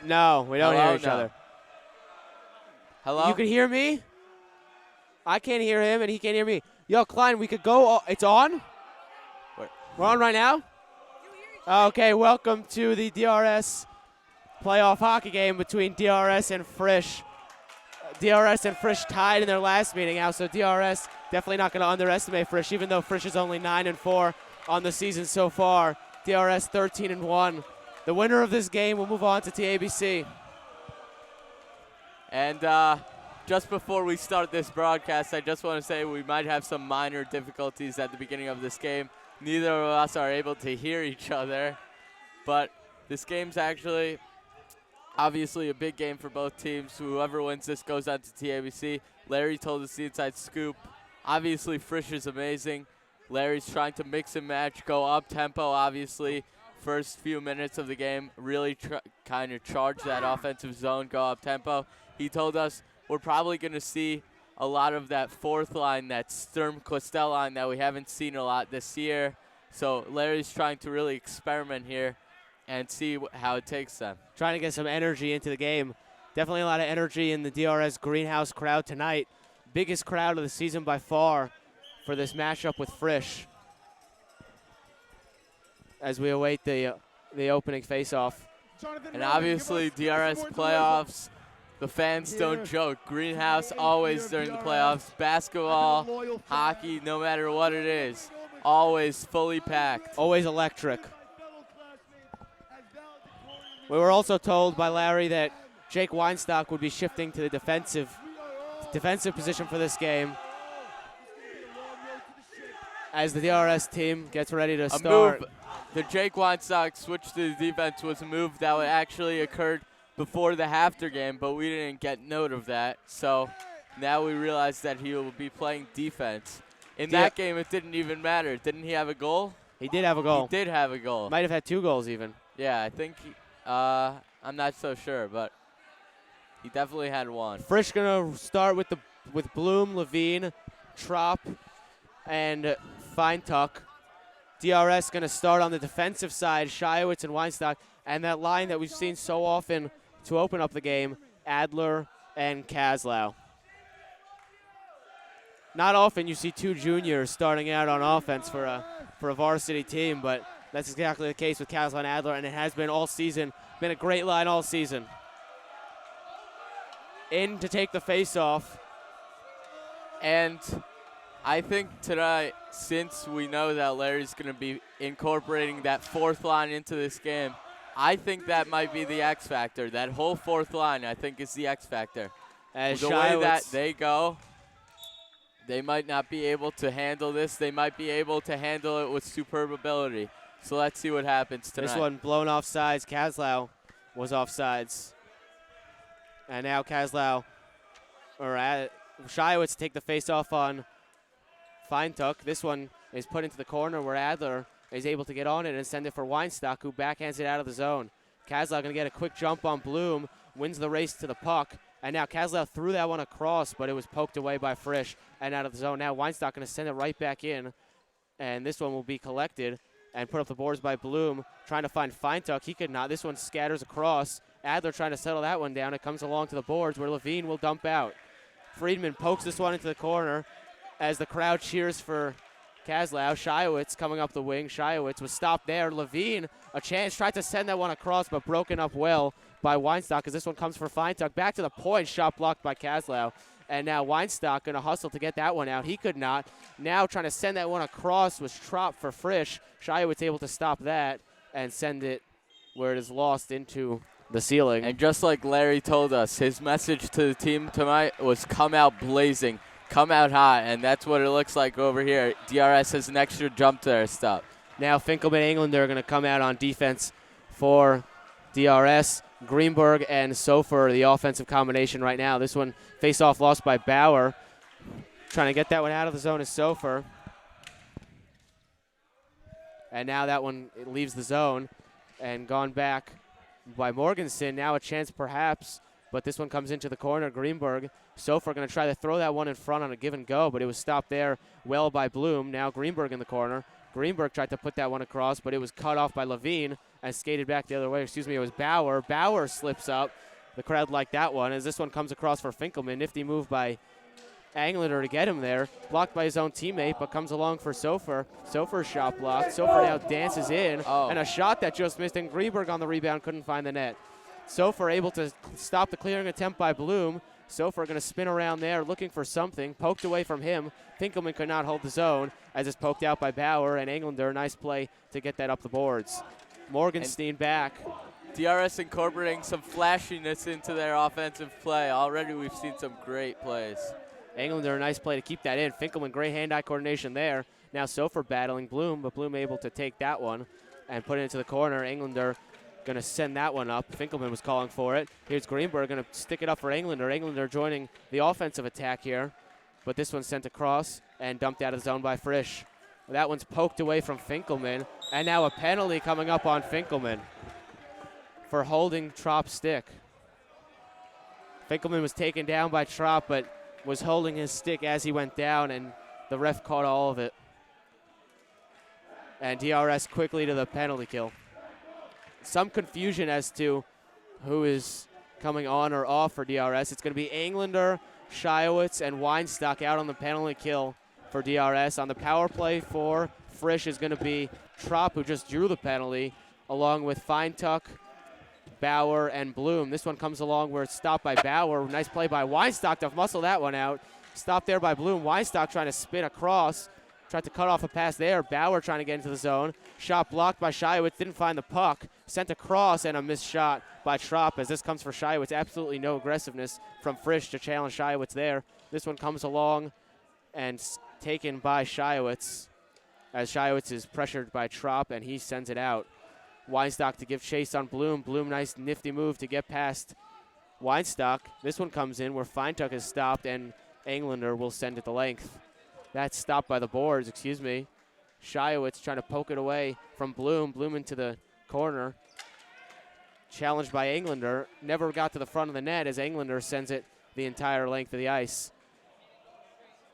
No, we don't hear each No. other. Hello? You can hear me? I can't hear him, and he can't hear me. Yo, Klein, we could go. It's on? Wait. We're on right now? Okay, welcome to the DRS playoff hockey game between DRS and Frisch. DRS and Frisch tied in their last meeting out, so DRS definitely not going to underestimate Frisch, even though Frisch is only 9-4 on the season so far. DRS 13-1. The winner of this game will move on to TABC. And just before we start this broadcast, I just want to say we might have some minor difficulties at the beginning of this game. Neither of us are able to hear each other, but this game's actually obviously a big game for both teams. Whoever wins this goes on to TABC. Larry told us the inside scoop. Obviously, Frisch is amazing. Larry's trying to mix and match, go up-tempo, obviously. First few minutes of the game, really kind of charge that offensive zone, go up-tempo. He told us we're probably going to see a lot of that fourth line, that Sturm-Costel line that we haven't seen a lot this year. So Larry's trying to really experiment here and see how it takes them. Trying to get some energy into the game. Definitely a lot of energy in the DRS Greenhouse crowd tonight. Biggest crowd of the season by far for this matchup with Frisch, as we await the opening face-off. And obviously, DRS playoffs, the fans don't joke. Greenhouse always during the playoffs. Basketball, hockey, no matter what it is, always fully packed. Always electric. We were also told by Larry that Jake Weinstock would be shifting to the defensive position for this game, as the DRS team gets ready to start. Move. The Jake Weinstock switch to the defense was a move that actually occurred before the after game, but we didn't get note of that. So now we realize that he will be playing defense. In that game, it didn't even matter. Didn't he have a goal? He did have a goal. He did have a goal. Might have had 2 goals even. Yeah, I think I'm not so sure, but he definitely had one. Frisch gonna start with Bloom, Levine, Trop, and Feintuck. DRS going to start on the defensive side, Shiowitz and Weinstock, and that line that we've seen so often to open up the game, Adler and Kaslau. Not often you see 2 juniors starting out on offense for a varsity team, but that's exactly the case with Kaslau and Adler, and it has been all season. Been a great line all season. In to take the face-off. And I think tonight, since we know that Larry's going to be incorporating that fourth line into this game, I think that might be the X factor. That whole fourth line, I think, is the X factor. As the way that they go, they might not be able to handle this. They might be able to handle it with superb ability. So let's see what happens tonight. This one blown off sides. Kaslau was off sides. And now Shiowitz take the face-off on Feintuck. This one is put into the corner where Adler is able to get on it and send it for Weinstock, who backhands it out of the zone. Kaslau going to get a quick jump on Bloom, wins the race to the puck. And now Kaslau threw that one across, but it was poked away by Frisch and out of the zone. Now Weinstock going to send it right back in, and this one will be collected and put up the boards by Bloom, trying to find Feintuck. He could not. This one scatters across. Adler trying to settle that one down. It comes along to the boards where Levine will dump out. Friedman pokes this one into the corner as the crowd cheers for Kaslau. Shiowitz coming up the wing. Shiowitz was stopped there. Levine, a chance, tried to send that one across, but broken up well by Weinstock as this one comes for Feintuck. Back to the point, shot blocked by Kaslau. And now Weinstock going to hustle to get that one out. He could not. Now trying to send that one across was Trop for Frisch. Shiowitz able to stop that and send it where it is lost into the ceiling. And just like Larry told us, his message to the team tonight was come out blazing, come out hot, and that's what it looks like over here. DRS has an extra jump to their stop. Now Finkelman and Englander are going to come out on defense for DRS. Greenberg and Sofer, the offensive combination right now. This one face-off lost by Bauer. Trying to get that one out of the zone is Sofer. And now that one leaves the zone and gone back by Morganson. Now a chance perhaps, but this one comes into the corner. Greenberg, Sofer going to try to throw that one in front on a give and go, but it was stopped there well by Bloom. Now Greenberg in the corner. Greenberg tried to put that one across, but it was cut off by Levine, and skated back the other way. Excuse me, it was Bauer. Bauer slips up. The crowd liked that one as this one comes across for Finkelman. Nifty move by Englander to get him there. Blocked by his own teammate, but comes along for Sofer. Sofer's shot blocked. Sofer now dances in, and a shot that just missed, and Greenberg on the rebound couldn't find the net. Sofer able to stop the clearing attempt by Bloom. Sofer going to spin around there, looking for something. Poked away from him. Finkelman could not hold the zone as it's poked out by Bauer, and Englander, nice play to get that up the boards. Morgenstein back. DRS incorporating some flashiness into their offensive play. Already we've seen some great plays. Englander, a nice play to keep that in. Finkelman, great hand-eye coordination there. Now Sofer battling Bloom, but Bloom able to take that one and put it into the corner. Englander going to send that one up. Finkelman was calling for it. Here's Greenberg going to stick it up for Englander. Englander joining the offensive attack here, but this one's sent across and dumped out of the zone by Frisch. That one's poked away from Finkelman, and now a penalty coming up on Finkelman for holding Tropp's stick. Finkelman was taken down by Trop, but was holding his stick as he went down, and the ref caught all of it. And DRS quickly to the penalty kill. Some confusion as to who is coming on or off for DRS. It's going to be Englander, Shiowitz, and Weinstock out on the penalty kill for DRS. On the power play for Frisch is going to be Trop, who just drew the penalty, along with Feintuck, Bauer, and Bloom. This one comes along where it's stopped by Bauer. Nice play by Weinstock to muscle that one out. Stopped there by Bloom. Weinstock trying to spin across. Tried to cut off a pass there. Bauer trying to get into the zone. Shot blocked by Shiowitz. Didn't find the puck. Sent across, and a missed shot by Trop as this comes for Shiowitz. Absolutely no aggressiveness from Frisch to challenge Shiowitz there. This one comes along and taken by Shiowitz as Shiowitz is pressured by Trop, and he sends it out. Weinstock to give chase on Bloom. Bloom, nice nifty move to get past Weinstock. This one comes in where Feintuck is stopped, and Englander will send it the length. That's stopped by the boards, excuse me. Shiowitz trying to poke it away from Bloom. Bloom into the corner. Challenged by Englander. Never got to the front of the net as Englander sends it the entire length of the ice.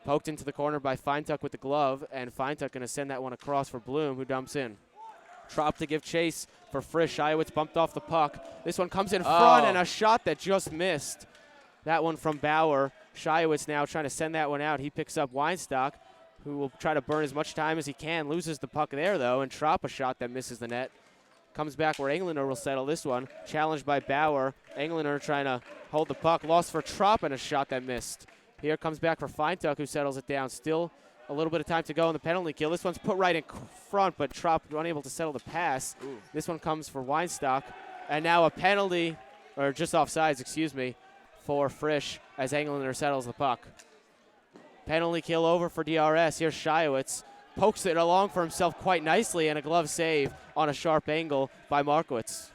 Poked into the corner by Feintuck with the glove, and Feintuck going to send that one across for Bloom, who dumps in. Trop to give chase for Frisch. Shiowitz bumped off the puck. This one comes in front, and a shot that just missed. That one from Bauer. Shiowitz now trying to send that one out. He picks up Weinstock, who will try to burn as much time as he can. Loses the puck there, though, and Trop a shot that misses the net. Comes back where Englander will settle this one. Challenged by Bauer. Englander trying to hold the puck. Lost for Trop, and a shot that missed. Here comes back for Feintuck, who settles it down. Still a little bit of time to go in the penalty kill. This one's put right in front, but Trop unable to settle the pass. Ooh. This one comes for Weinstock. And now a penalty, or just offsides, excuse me, for Frisch as Englander settles the puck. Penalty kill over for DRS. Here's Shiowitz. Pokes it along for himself quite nicely, and a glove save on a sharp angle by Markowitz.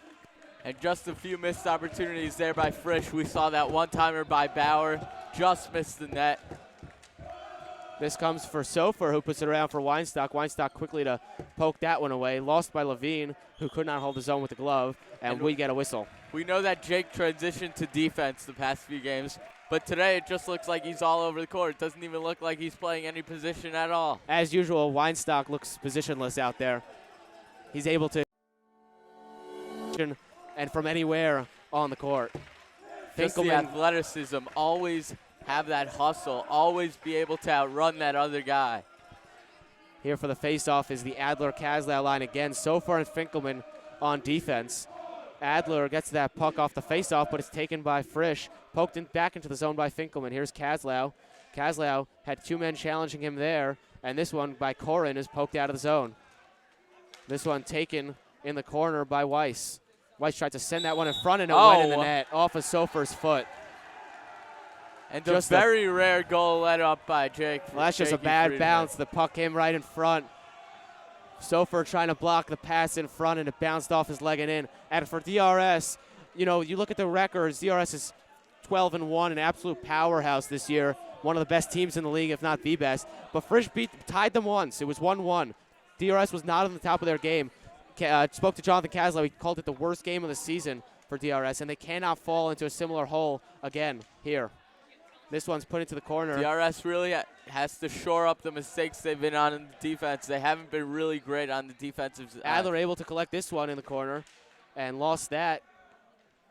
And just a few missed opportunities there by Frisch. We saw that one-timer by Bauer. Just missed the net. This comes for Sofer, who puts it around for Weinstock. Weinstock quickly to poke that one away. Lost by Levine, who could not hold his own with the glove, and we get a whistle. We know that Jake transitioned to defense the past few games, but today it just looks like he's all over the court. It doesn't even look like he's playing any position at all. As usual, Weinstock looks positionless out there. He's able to and from anywhere on the court. Just the athleticism, always have that hustle, always be able to outrun that other guy. Here for the faceoff is the Adler-Kaslau line again. Sofer and Finkelman on defense. Adler gets that puck off the faceoff, but it's taken by Frisch. Poked in back into the zone by Finkelman. Here's Kaslau. Kaslau had two men challenging him there, and this one by Korin is poked out of the zone. This one taken in the corner by Weiss. Weiss tried to send that one in front, and it went in the net off of Sofer's foot. And just a very rare goal let up by Jake. Well, that's just a bad bounce. The puck came right in front. Sofer trying to block the pass in front, and it bounced off his leg and in. And for DRS, you know, you look at the records, DRS is 12-1, an absolute powerhouse this year. One of the best teams in the league, if not the best. But Frisch tied them once. It was 1-1. DRS was not on the top of their game. Spoke to Jonathan Kaslau. He called it the worst game of the season for DRS, and they cannot fall into a similar hole again here. This one's put into the corner. DRS really has to shore up the mistakes they've been on in the defense. They haven't been really great on the defensive side. Adler able to collect this one in the corner and lost that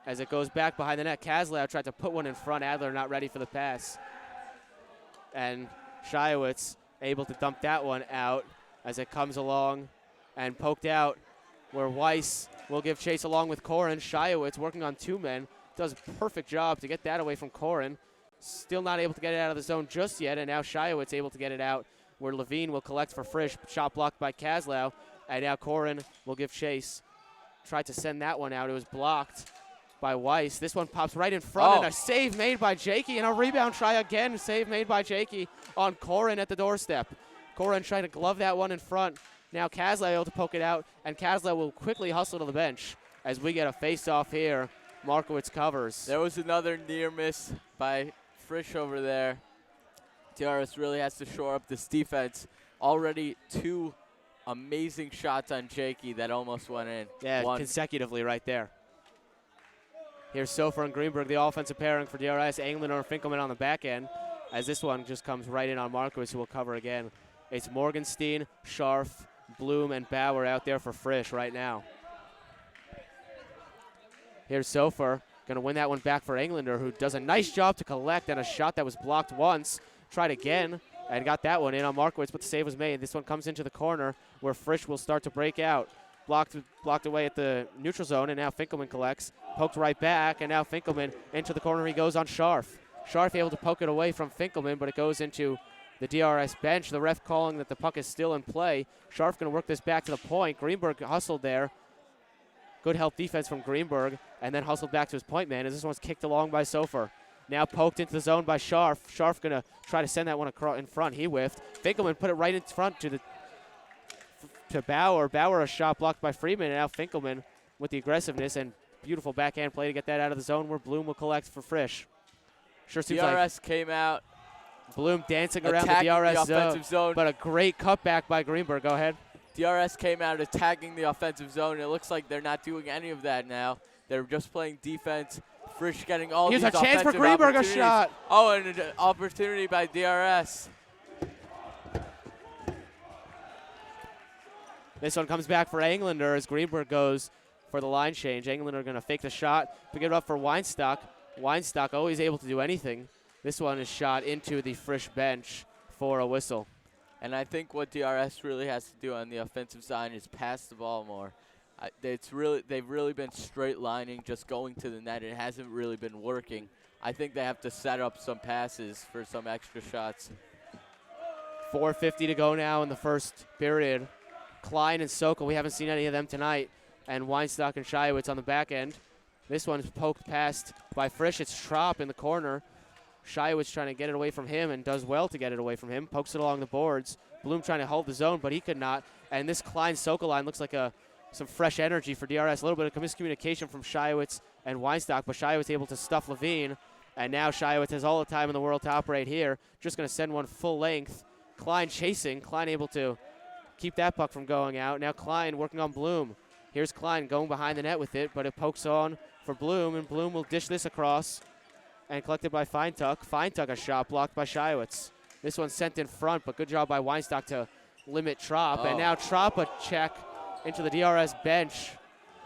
as it goes back behind the net. Kazlow tried to put one in front. Adler not ready for the pass. And Shiowitz able to dump that one out as it comes along and poked out where Weiss will give chase along with Korin. Shiowitz working on 2 men. Does a perfect job to get that away from Korin. Still not able to get it out of the zone just yet, and now Shiowitz able to get it out where Levine will collect for Frisch. Shot blocked by Kazlow, and now Korin will give chase. Tried to send that one out. It was blocked by Weiss. This one pops right in front, and a save made by Jakey, and a rebound try again. Save made by Jakey on Korin at the doorstep. Korin trying to glove that one in front. Now Kazlow able to poke it out, and Kazlow will quickly hustle to the bench as we get a face-off here. Markowitz covers. There was another near miss by Frisch over there. DRS really has to shore up this defense. Already 2 amazing shots on Jakey that almost went in. Yeah, consecutively right there. Here's Sofer and Greenberg, the offensive pairing for DRS. Englund and Finkelman on the back end, as this one just comes right in on Markowitz, who will cover again. It's Morgenstein, Scharf, Bloom, and Bauer out there for Frisch right now. Here's Sofer, going to win that one back for Englander, who does a nice job to collect, and a shot that was blocked once. Tried again and got that one in on Markowitz, but the save was made. This one comes into the corner where Frisch will start to break out. Blocked away at the neutral zone, and now Finkelman collects. Poked right back, and now Finkelman into the corner. He goes on Scharf. Scharf able to poke it away from Finkelman, but it goes into the DRS bench. The ref calling that the puck is still in play. Scharf going to work this back to the point. Greenberg hustled there. Good help defense from Greenberg, and then hustled back to his point man as this one's kicked along by Sofer. Now poked into the zone by Scharf. Scharf going to try to send that one across in front. He whiffed. Finkelman put it right in front to Bauer. Bauer a shot blocked by Freeman, and now Finkelman with the aggressiveness and beautiful backhand play to get that out of the zone where Bloom will collect for Frisch. Sure seems DRS like came out. Bloom dancing around the DRS zone, but a great cutback by Greenberg. Go ahead. DRS came out attacking the offensive zone. It looks like they're not doing any of that now. They're just playing defense. Frisch getting all these offensive opportunities. Here's a chance for Greenberg, a shot. Oh, and an opportunity by DRS. This one comes back for Englander as Greenberg goes for the line change. Englander going to fake the shot, pick it up for Weinstock. Weinstock always able to do anything. This one is shot into the Frisch bench for a whistle. And I think what DRS really has to do on the offensive side is pass the ball more. They've really been straight lining, just going to the net. It hasn't really been working. I think they have to set up some passes for some extra shots. 4:50 to go now in the first period. Klein and Sokol, we haven't seen any of them tonight. And Weinstock and Shiowitz on the back end. This one's poked past by Frisch. It's Trop in the corner. Shiowitz trying to get it away from him and does well to get it away from him. Pokes it along the boards. Bloom trying to hold the zone, but he could not. And this Klein-Sokol line looks like some fresh energy for DRS. A little bit of miscommunication from Shiowitz and Weinstock, but Shiowitz able to stuff Levine. And now Shiowitz has all the time in the world to operate here. Just going to send one full length. Klein chasing. Klein able to keep that puck from going out. Now Klein working on Bloom. Here's Klein going behind the net with it, but it pokes on for Bloom, and Bloom will dish this across and collected by Feintuck. Feintuck a shot blocked by Shiowitz. This one's sent in front, but good job by Weinstock to limit Trop. And now Trop a check into the DRS bench.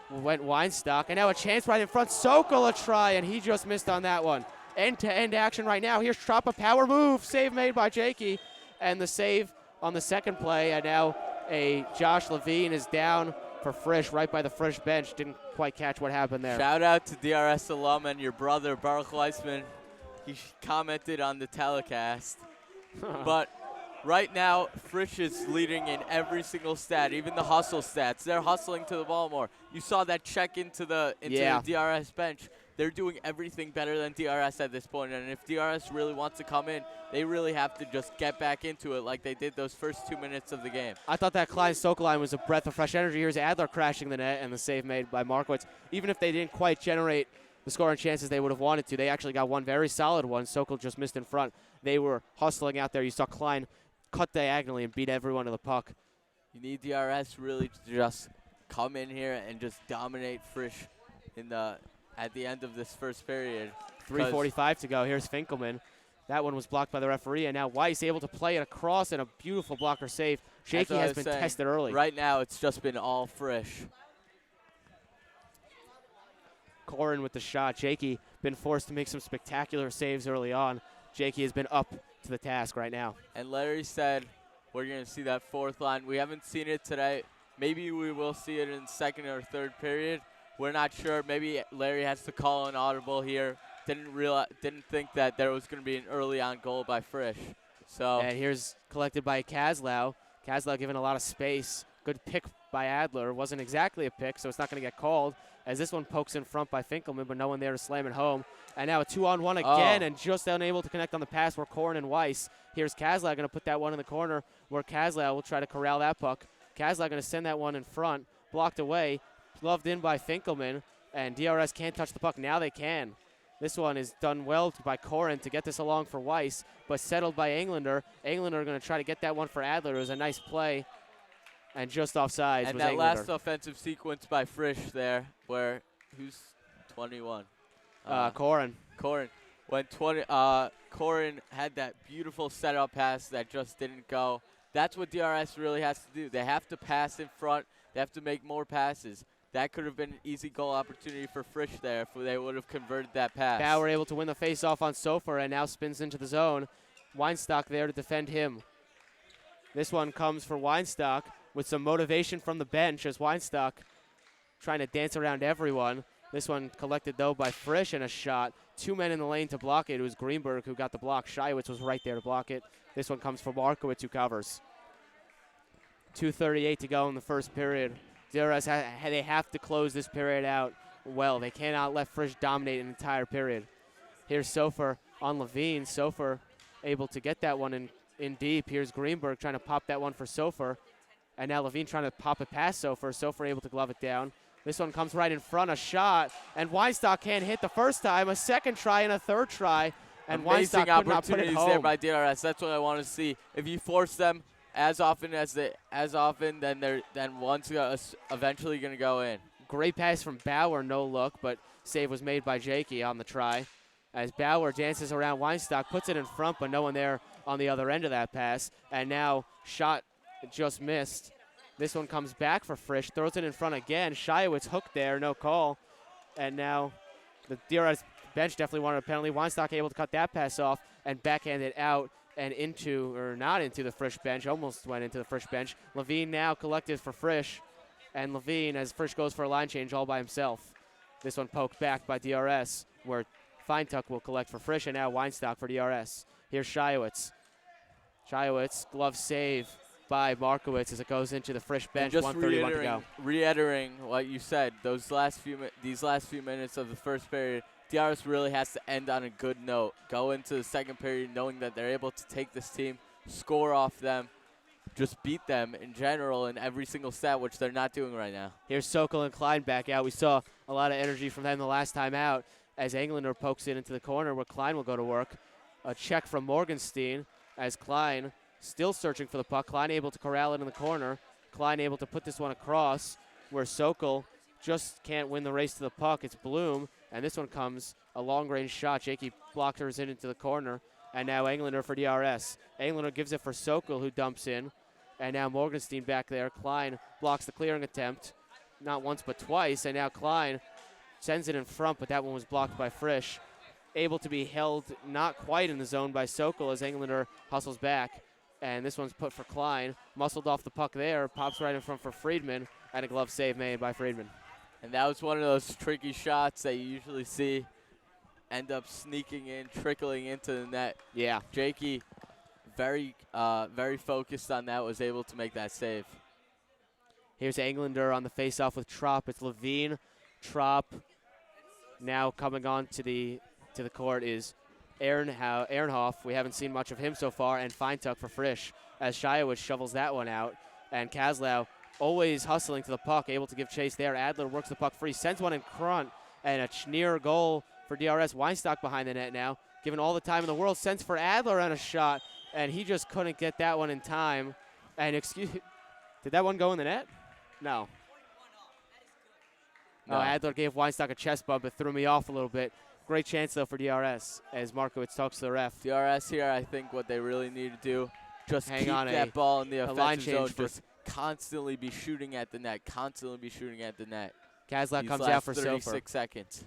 Went Weinstock, and now a chance right in front. Sokol a try, and he just missed on that one. End-to-end action right now. Here's Trop, a power move. Save made by Jakey, and the save on the second play. And now a Josh Levine is down for Frisch, right by the Frisch bench. Didn't quite catch what happened there. Shout out to DRS alum and your brother, Baruch Weissman. He commented on the telecast. But right now, Frisch is leading in every single stat, even the hustle stats. They're hustling to the ball more. You saw that check into the DRS bench. They're doing everything better than DRS at this point. And if DRS really wants to come in, they really have to just get back into it like they did those first 2 minutes of the game. I thought that Klein-Sokol line was a breath of fresh energy. Here's Adler crashing the net and the save made by Markowitz. Even if they didn't quite generate the scoring chances they would have wanted to, they actually got one very solid one. Sokol just missed in front. They were hustling out there. You saw Klein cut diagonally and beat everyone to the puck. You need DRS really to just come in here and just dominate Frisch at the end of this first period. 3:45 to go. Here's Finkelman. That one was blocked by the referee, and now Weiss able to play it across and a beautiful blocker save. Jakey has been tested early. Right now, it's just been all Frisch. Corin with the shot. Jakey been forced to make some spectacular saves early on. Jakey has been up to the task right now. And Larry said we're going to see that fourth line. We haven't seen it today. Maybe we will see it in second or third period. We're not sure. Maybe Larry has to call an audible here. Didn't think that there was going to be an early on goal by Frisch. So and here's collected by Kaslau. Kaslau given a lot of space. Good pick by Adler. Wasn't exactly a pick, so it's not going to get called. As this one pokes in front by Finkelman, but no one there to slam it home. And now a 2-on-1 again, and just unable to connect on the pass were Corin and Weiss. Here's Kaslau going to put that one in the corner, where Kaslau will try to corral that puck. Kaslau going to send that one in front, blocked away, gloved in by Finkelman, and DRS can't touch the puck. Now they can. This one is done well by Corin to get this along for Weiss, but settled by Englander. Englander going to try to get that one for Adler. It was a nice play, and just offsides and was that Englander. last offensive sequence by Frisch there, where who's 21? Corin. When Corin had that beautiful setup pass that just didn't go. That's what DRS really has to do. They have to pass in front. They have to make more passes. That could have been an easy goal opportunity for Frisch there if they would have converted that pass. Bauer able to win the faceoff on Sofer and now spins into the zone. Weinstock there to defend him. This one comes for Weinstock with some motivation from the bench as Weinstock trying to dance around everyone. This one collected, though, by Frisch and a shot. 2 men in the lane to block it. It was Greenberg who got the block. Shiwitz was right there to block it. This one comes for Markowitz, who covers. 2:38 to go in the first period. DRS, they have to close this period out well. They cannot let Frisch dominate an entire period. Here's Sofer on Levine. Sofer able to get that one in deep. Here's Greenberg trying to pop that one for Sofer. And now Levine trying to pop it past Sofer. Sofer able to glove it down. This one comes right in front, a shot. And Weinstock can't hit the first time. A second try and a third try. And amazing Weinstock could not put it home. There by DRS. That's what I want to see. If you force them as often, then one's eventually going to go in. Great pass from Bauer, no look, but save was made by Jakey on the try. As Bauer dances around Weinstock, puts it in front, but no one there on the other end of that pass. And now shot just missed. This one comes back for Frisch, throws it in front again. Shiwitz hooked there, no call. And now the DRS bench definitely wanted a penalty. Weinstock able to cut that pass off and backhand it out and into, or not into the Frisch bench, almost went into the Frisch bench. Levine now collected for Frisch. And Levine, as Frisch goes for a line change all by himself. This one poked back by DRS, where Feintuck will collect for Frisch, and now Weinstock for DRS. Here's Shiwitz. Shiwitz, glove save by Markowitz as it goes into the Frisch bench. Just 1:31 to go. Reiterating what you said, these last few minutes of the first period, DRS really has to end on a good note. Go into the second period knowing that they're able to take this team, score off them, just beat them in general in every single set, which they're not doing right now. Here's Sokol and Klein back out. We saw a lot of energy from them the last time out as Englander pokes it into the corner where Klein will go to work. A check from Morgenstein as Klein still searching for the puck. Klein able to corral it in the corner. Klein able to put this one across where Sokol just can't win the race to the puck. It's Bloom, and this one comes a long-range shot. Jakey blockers it into the corner, and now Englander for DRS. Englander gives it for Sokol, who dumps in, and now Morgenstein back there. Klein blocks the clearing attempt, not once but twice, and now Klein sends it in front, but that one was blocked by Frisch. Able to be held not quite in the zone by Sokol as Englander hustles back. And this one's put for Klein. Muscled off the puck there. Pops right in front for Friedman. And a glove save made by Friedman. And that was one of those tricky shots that you usually see end up sneaking in, trickling into the net. Yeah. Jakey, very focused on that, was able to make that save. Here's Englander on the faceoff with Trop. It's Levine, Trop. Now coming on to the court is Ehrenhoff. We haven't seen much of him so far, and Feintuck for Frisch as Shiwitz shovels that one out. And Kaslau always hustling to the puck, able to give chase there. Adler works the puck free, sends one in front, and a near goal for DRS. Weinstock behind the net now, given all the time in the world, sends for Adler on a shot, and he just couldn't get that one in time. And did that one go in the net? No. No, Adler gave Weinstock a chest bump. It threw me off a little bit. Great chance, though, for DRS as Markowitz talks to the ref. DRS here, I think what they really need to do, just Hang keep on that ball in the line offensive zone, change just constantly be shooting at the net, Kazlak These comes last out for 36 Sofer. seconds.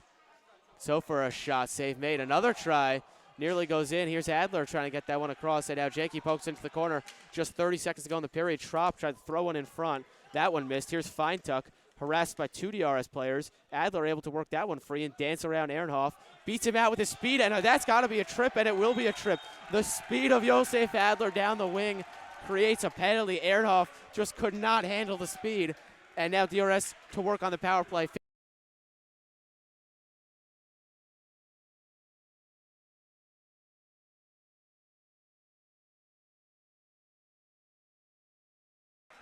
Sofer a shot, save made. Another try, nearly goes in. Here's Adler trying to get that one across, and now Jakey pokes into the corner. Just 30 seconds to go in the period. Trop tried to throw one in front. That one missed. Here's Feintuck, harassed by 2 DRS players. Adler able to work that one free and dance around Ehrenhoff. Beats him out with his speed, and that's got to be a trip, and it will be a trip. The speed of Josef Adler down the wing creates a penalty. Ehrenhoff just could not handle the speed, and now DRS to work on the power play.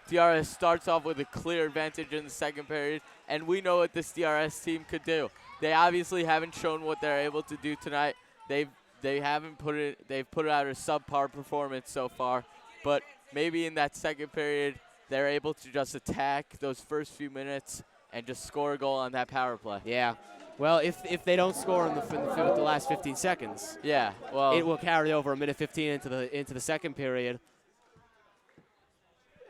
DRS starts off with a clear advantage in the second period, and we know what this DRS team could do. They obviously haven't shown what they're able to do tonight. They've put out a subpar performance so far, but maybe in that second period they're able to just attack those first few minutes and just score a goal on that power play. Yeah. Well, if they don't score in the last 15 seconds, yeah, well, it will carry over a minute 15 into the second period.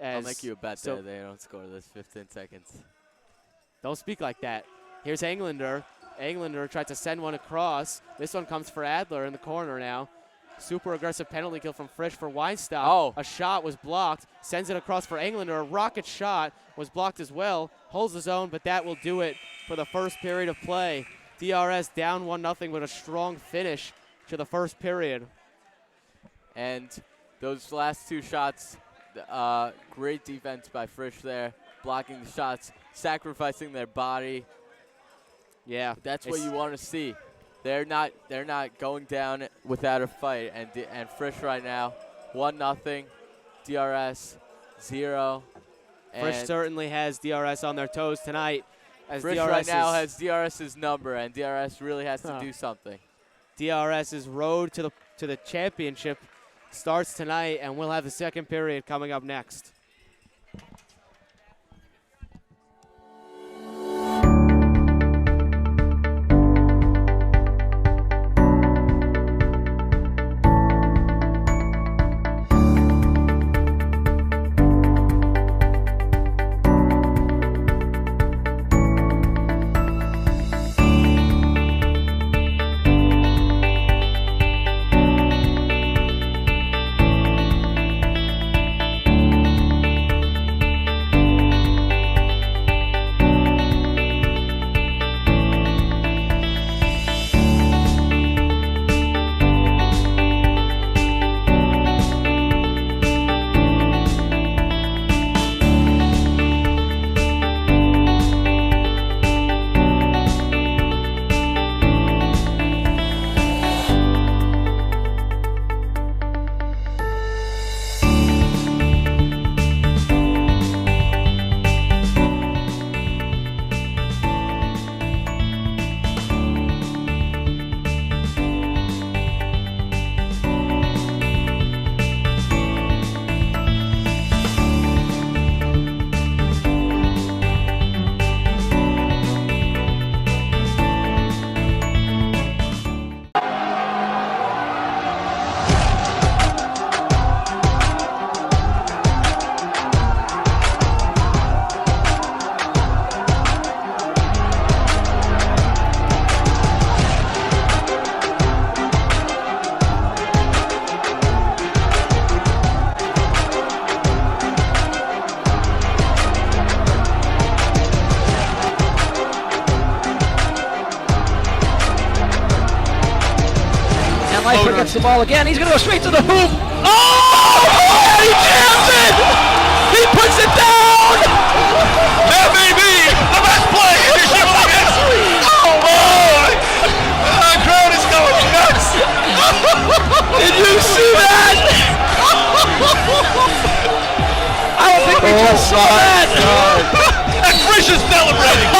I'll make you a bet there they don't score this 15 seconds. Don't speak like that. Here's Englander. Englander tried to send one across. This one comes for Adler in the corner now. Super aggressive penalty kill from Frisch for Weinstock. Oh. A shot was blocked. Sends it across for Englander. A rocket shot was blocked as well. Holds the zone, but that will do it for the first period of play. DRS down 1-0 with a strong finish to the first period. And those last 2 shots, great defense by Frisch there, blocking the shots, sacrificing their body. Yeah, that's what you want to see. They're not going down without a fight. And Frisch right now, 1-0, DRS 0. Frisch certainly has DRS on their toes tonight. As Frisch DRS right now has DRS's number, and DRS really has to do something. DRS's road to the championship starts tonight, and we'll have the second period coming up next. Gets the ball again. He's going to go straight to the hoop. Oh! And he jams it! He puts it down! That may be the best play in the show history! Oh boy! The crowd is going nuts! Did you see that? I don't think we just saw that! And Frisch is celebrating!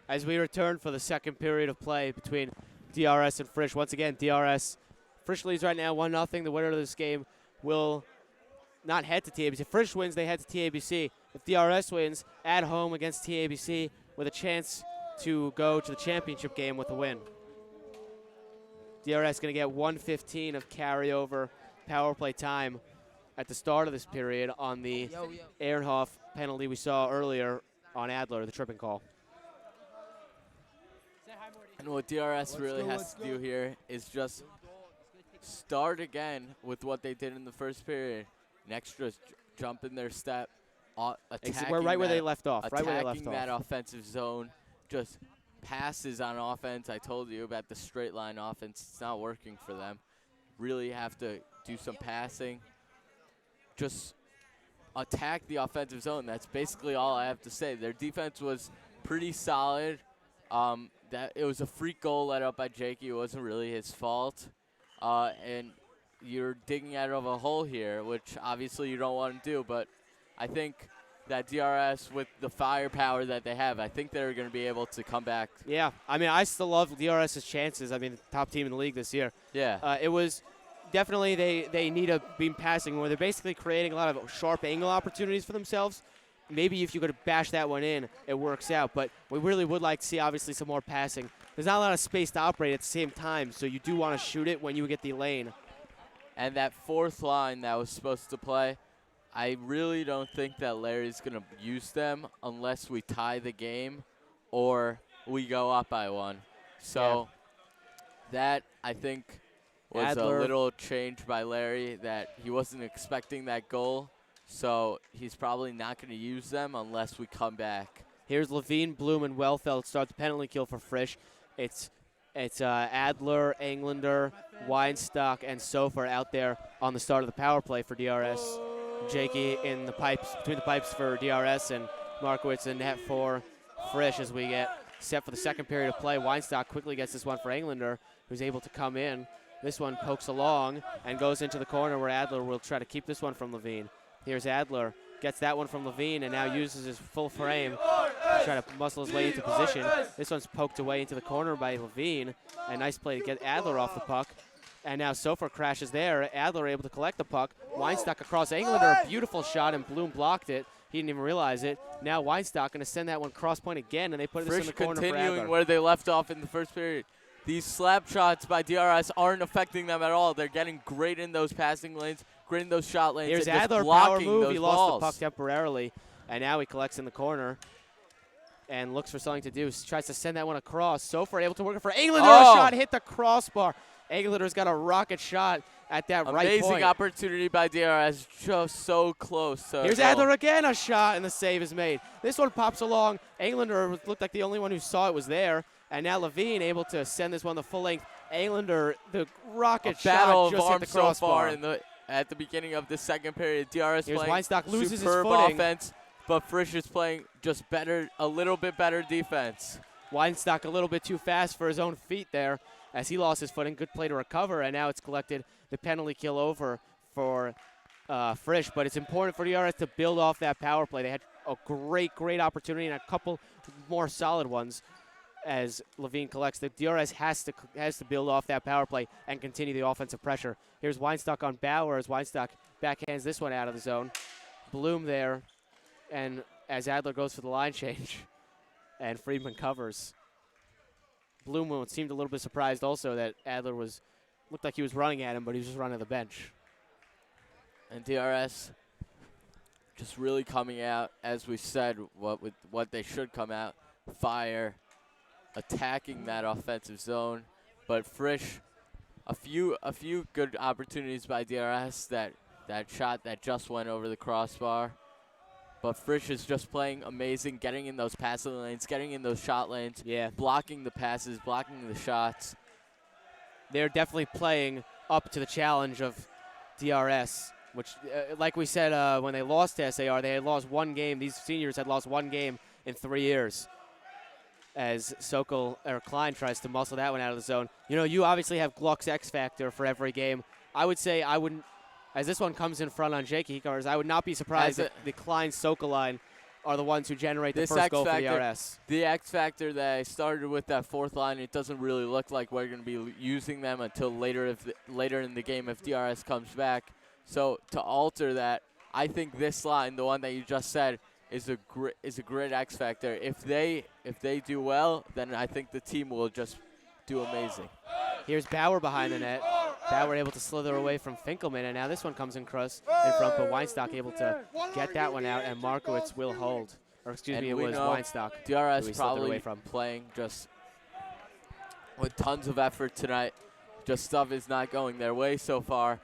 as we return for the second period of play between DRS and Frisch. Once again, Frisch leads right now 1-0. The winner of this game will not head to TABC. If Frisch wins, they head to TABC. If DRS wins, at home against TABC with a chance to go to the championship game with a win. DRS going to get 1:15 of carryover power play time at the start of this period on the Ehrenhoff penalty we saw earlier on Adler, the tripping call. And what DRS really has to do here is just start again with what they did in the first period. An extra jump in their step, We're right where they left off. Attacking that offensive zone, just passes on offense. I told you about the straight line offense. It's not working for them. Really have to do some passing. Just attack the offensive zone. That's basically all I have to say. Their defense was pretty solid. It was a freak goal let up by Jakey. It wasn't really his fault. And you're digging out of a hole here, which obviously you don't want to do. But I think that DRS, with the firepower that they have, I think they're going to be able to come back. Yeah, I mean, I still love DRS's chances. I mean, top team in the league this year. Yeah. It was definitely they need a beam passing where they're basically creating a lot of sharp angle opportunities for themselves. Maybe if you could bash that one in, it works out. But we really would like to see, obviously, some more passing. There's not a lot of space to operate at the same time, so you do want to shoot it when you get the lane. And that fourth line that was supposed to play, I really don't think that Larry's going to use them unless we tie the game or we go up by one. So that, I think, was Adler. a little change by Larry, that he wasn't expecting that goal. So he's probably not going to use them unless we come back. Here's Levine, Bloom, and Wellfeld start the penalty kill for Frisch. It's Adler, Englander, Weinstock, and Sofer out there on the start of the power play for DRS. Jakey in the pipes, between the pipes for DRS, and Markowitz in net for Frisch as we get set for the second period of play. Weinstock quickly gets this one for Englander, who's able to come in. This one pokes along and goes into the corner where Adler will try to keep this one from Levine. Here's Adler, gets that one from Levine, and now uses his full frame to try to muscle his way into position. This one's poked away into the corner by Levine. A nice play to get Adler off the puck. And now Sofer crashes there. Adler able to collect the puck. Weinstock across Englander, a beautiful shot, and Bloom blocked it. He didn't even realize it. Now Weinstock going to send that one cross point again, and they put this in the corner for Adler. Continuing where they left off in the first period. These slap shots by DRS aren't affecting them at all. They're getting great in those passing lanes, great in those shot lanes. Here's and Adler, just blocking power move. Those He balls. lost the puck temporarily, and now he collects in the corner and looks for something to do. Tries to send that one across. Sofer able to work it for Englander. A shot hit the crossbar. Englander's got a rocket shot at that right point. Amazing opportunity by DRS, just so close. Here's Adler again, a shot, and the save is made. This one pops along. Englander looked like the only one who saw it was there. And now Levine able to send this one the full length. Englander, the rocket shot just hit the crossbar. So far at the beginning of the second period. DRS Here's playing Weinstock loses superb his footing. offense, but Frisch is playing just better, a little bit better defense. Weinstock a little bit too fast for his own feet there as he lost his footing. Good play to recover, and now it's collected the penalty kill over for Frisch. But it's important for DRS to build off that power play. They had a great opportunity and a couple more solid ones as Levine collects. The DRS has to build off that power play and continue the offensive pressure. Here's Weinstock on Bauer as Weinstock backhands this one out of the zone. Bloom there, and as Adler goes for the line change, and Friedman covers. Bloom seemed a little bit surprised also that Adler looked like he was running at him, but he was just running the bench. And DRS just really coming out, as we said, what they should come out, fire, attacking that offensive zone. But Frisch, a few good opportunities by DRS, that shot that just went over the crossbar. But Frisch is just playing amazing, getting in those passing lanes, getting in those shot lanes, blocking the passes, blocking the shots. They're definitely playing up to the challenge of DRS, which, like we said, when they lost to SAR, they had lost one game. These seniors had lost one game in 3 years. As Klein tries to muscle that one out of the zone. You know, you obviously have Gluck's X factor for every game. I would say as this one comes in front on Jakey Cars, I would not be surprised if the Klein-Sokol line are the ones who generate the This first X goal for factor- DRS. The X factor that I started with that fourth line, it doesn't really look like we're going to be using them until later in the game if DRS comes back. So to alter that, I think this line, the one that you just said, is a great X factor. If they do well, then I think the team will just do amazing. Here's Bauer behind the net. Bauer able to slither away from Finkelman, and now this one comes in front, but Weinstock able to get that one out, and Markowitz will hold. Or excuse me, it was Weinstock. DRS probably probably playing just with tons of effort tonight. Just stuff is not going their way so far.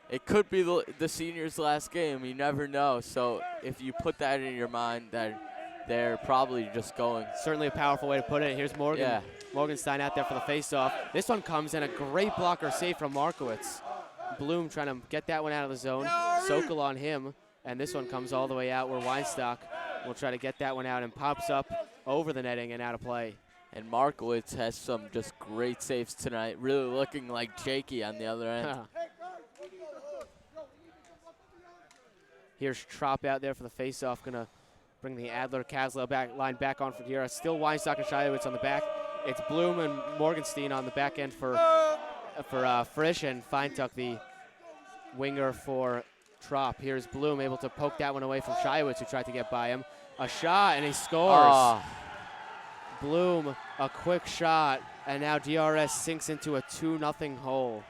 It could be the seniors' last game. You never know. So if you put that in your mind, that they're probably just going. Certainly a powerful way to put it. Here's Morgan. Yeah. Morgenstein out there for the faceoff. This one comes in a great blocker save from Markowitz. Bloom trying to get that one out of the zone. Sokol on him, and this one comes all the way out where Weinstock will try to get that one out and pops up over the netting and out of play. And Markowitz has some just great saves tonight, really looking like Jakey on the other end. Here's Trop out there for the faceoff, gonna bring the Adler-Kaslow line back on for DRS. Still Weinstock and Shiowitz on the back. It's Bloom and Morgenstein on the back end for Frisch, and Feintuck, the winger for Trop. Here's Bloom able to poke that one away from Shiowitz, who tried to get by him. A shot, and he scores. Bloom, a quick shot, and now DRS sinks into a 2-0 hole.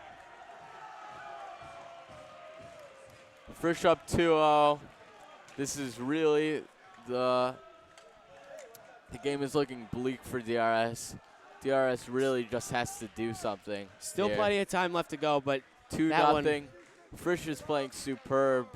Frisch up 2-0. This is really the game is looking bleak for DRS. DRS really just has to do something. Still here. plenty of time left to go, but 2-0. Frisch is playing superb.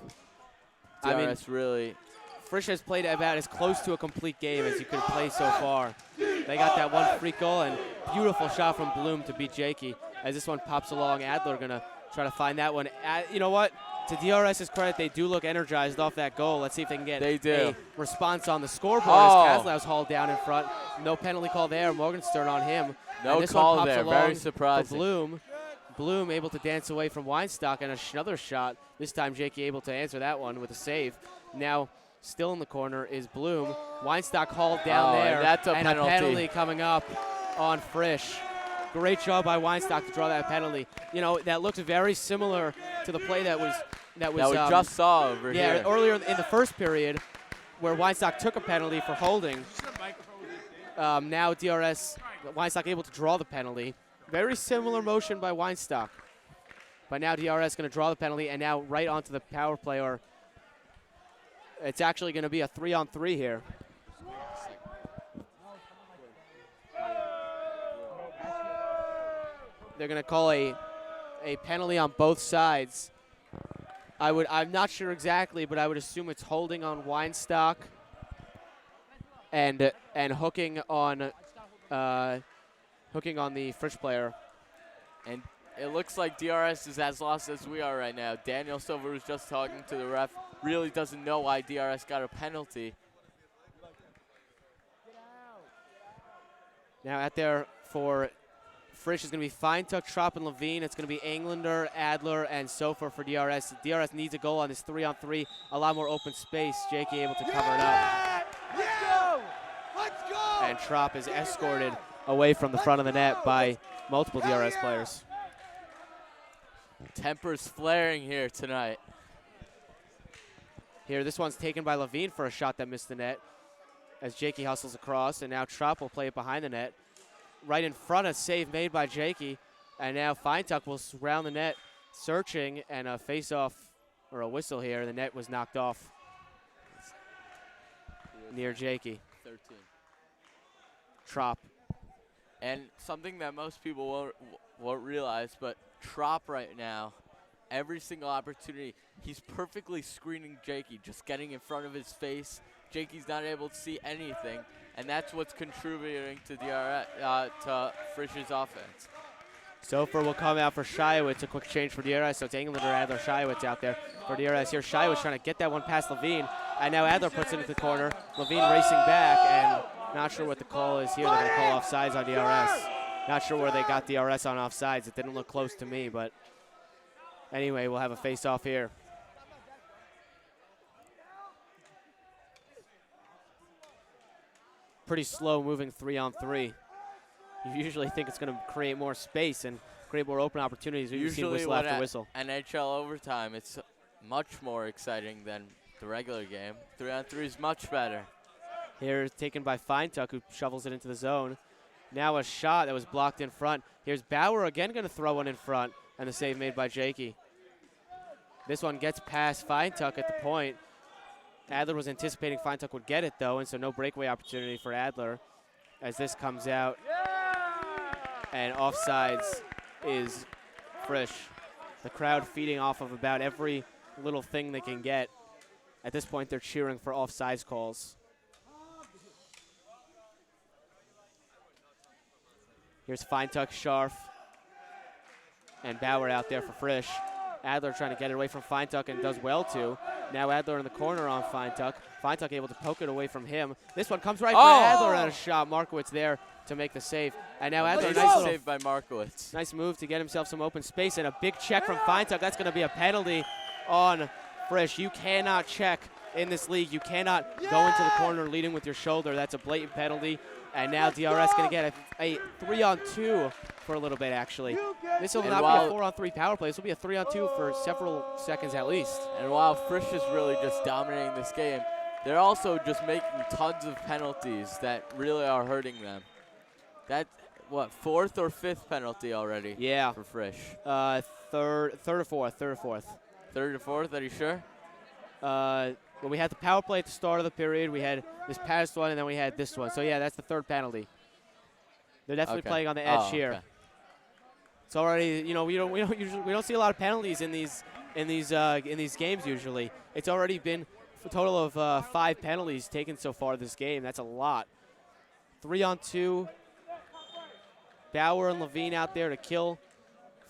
DRS really. Frisch has played about as close to a complete game as you could play so far. They got that one free goal and beautiful shot from Bloom to beat Jakey. As this one pops along, Adler gonna try to find that one. You know what? To DRS's credit, they do look energized off that goal. Let's see if they can get a response on the scoreboard as Kaslow's hauled down in front. No penalty call there. Morgenstern on him. No call there. Very surprising. Bloom. Bloom able to dance away from Weinstock, and another shot. This time Jakey able to answer that one with a save. Now still in the corner is Bloom. Weinstock hauled down there. And that's a and penalty. A penalty coming up on Frisch. Great job by Weinstock to draw that penalty. You know, that looks very similar to the play that we just saw over here. Yeah, earlier in the first period, where Weinstock took a penalty for holding. Now Weinstock able to draw the penalty. Very similar motion by Weinstock. But now DRS going to draw the penalty, and now right onto the power play, or it's actually going to be a 3-on-3 here. They're going to call a penalty on both sides. I'm not sure exactly, but I would assume it's holding on Weinstock and hooking on the Frisch player. And it looks like DRS is as lost as we are right now. Daniel Silver was just talking to the ref. Really doesn't know why DRS got a penalty. Now out there for Frisch is going to be Feintuck, Trop, and Levine. It's going to be Englander, Adler, and Sofer for DRS. DRS needs a goal on this 3-on-3. A lot more open space. Jakey able to cover it up. Let's go! Let's go! And Trop is escorted away from the front of the net by multiple DRS players. Tempers flaring here tonight. Here, this one's taken by Levine for a shot that missed the net as Jakey hustles across, and now Trop will play it behind the net. Right in front, a save made by Jakey, and now Feintuck will surround the net, searching, and a face-off, or a whistle here. The net was knocked off near Jakey. 13. Trop. And something that most people won't realize, but Trop right now, every single opportunity, he's perfectly screening Jakey, just getting in front of his face. Jakey's not able to see anything, and that's what's contributing to to Frisch's offense. Sofer will come out for Shiowitz, a quick change for DRS, so it's Englander, Adler, Shiowitz out there for DRS. Here Shiowitz trying to get that one past Levine, and now Adler puts it into the corner. Levine racing back, and not sure what the call is here. They're going to call offsides on DRS. Not sure where they got DRS on offsides. It didn't look close to me, but anyway, we'll have a face-off here. pretty slow-moving 3-on-3. You usually think it's going to create more space and create more open opportunities. We've seen whistle after whistle. NHL overtime, it's much more exciting than the regular game. 3-on-3 is much better. Here, taken by Feintuck, who shovels it into the zone. Now a shot that was blocked in front. Here's Bauer again going to throw one in front, and the save made by Jakey. This one gets past Feintuck at the point. Adler was anticipating Feintuck would get it, though, and so no breakaway opportunity for Adler as this comes out. And offsides is Frisch. The crowd feeding off of about every little thing they can get. At this point, they're cheering for offsides calls. Here's Feintuck, Scharf, and Bauer out there for Frisch. Adler trying to get it away from Feintuck and does well too. Now Adler in the corner on Feintuck. Feintuck able to poke it away from him. This one comes right for Adler and a shot. Markowitz there to make the save. And now Adler, nice save by Markowitz. Nice move to get himself some open space and a big check from Feintuck. That's going to be a penalty on Frisch. You cannot check in this league. You cannot go into the corner leading with your shoulder. That's a blatant penalty. And now DRS going to get a 3-on-2 for a little bit, actually. This will not be a 4-on-3 power play. This will be a 3-on-2 for several seconds at least. And while Frisch is really just dominating this game, they're also just making tons of penalties that really are hurting them. That, what, 4th or 5th penalty already? Yeah. For Frisch. Third or fourth. 3rd or 4th, are you sure? Well, we had the power play at the start of the period. We had this past one, and then we had this one. So yeah, that's the 3rd penalty. They're definitely playing on the edge here. Okay. It's already, you know, we don't see a lot of penalties in these games usually. It's already been a total of 5 penalties taken so far this game. That's a lot. 3-on-2. Bauer and Levine out there to kill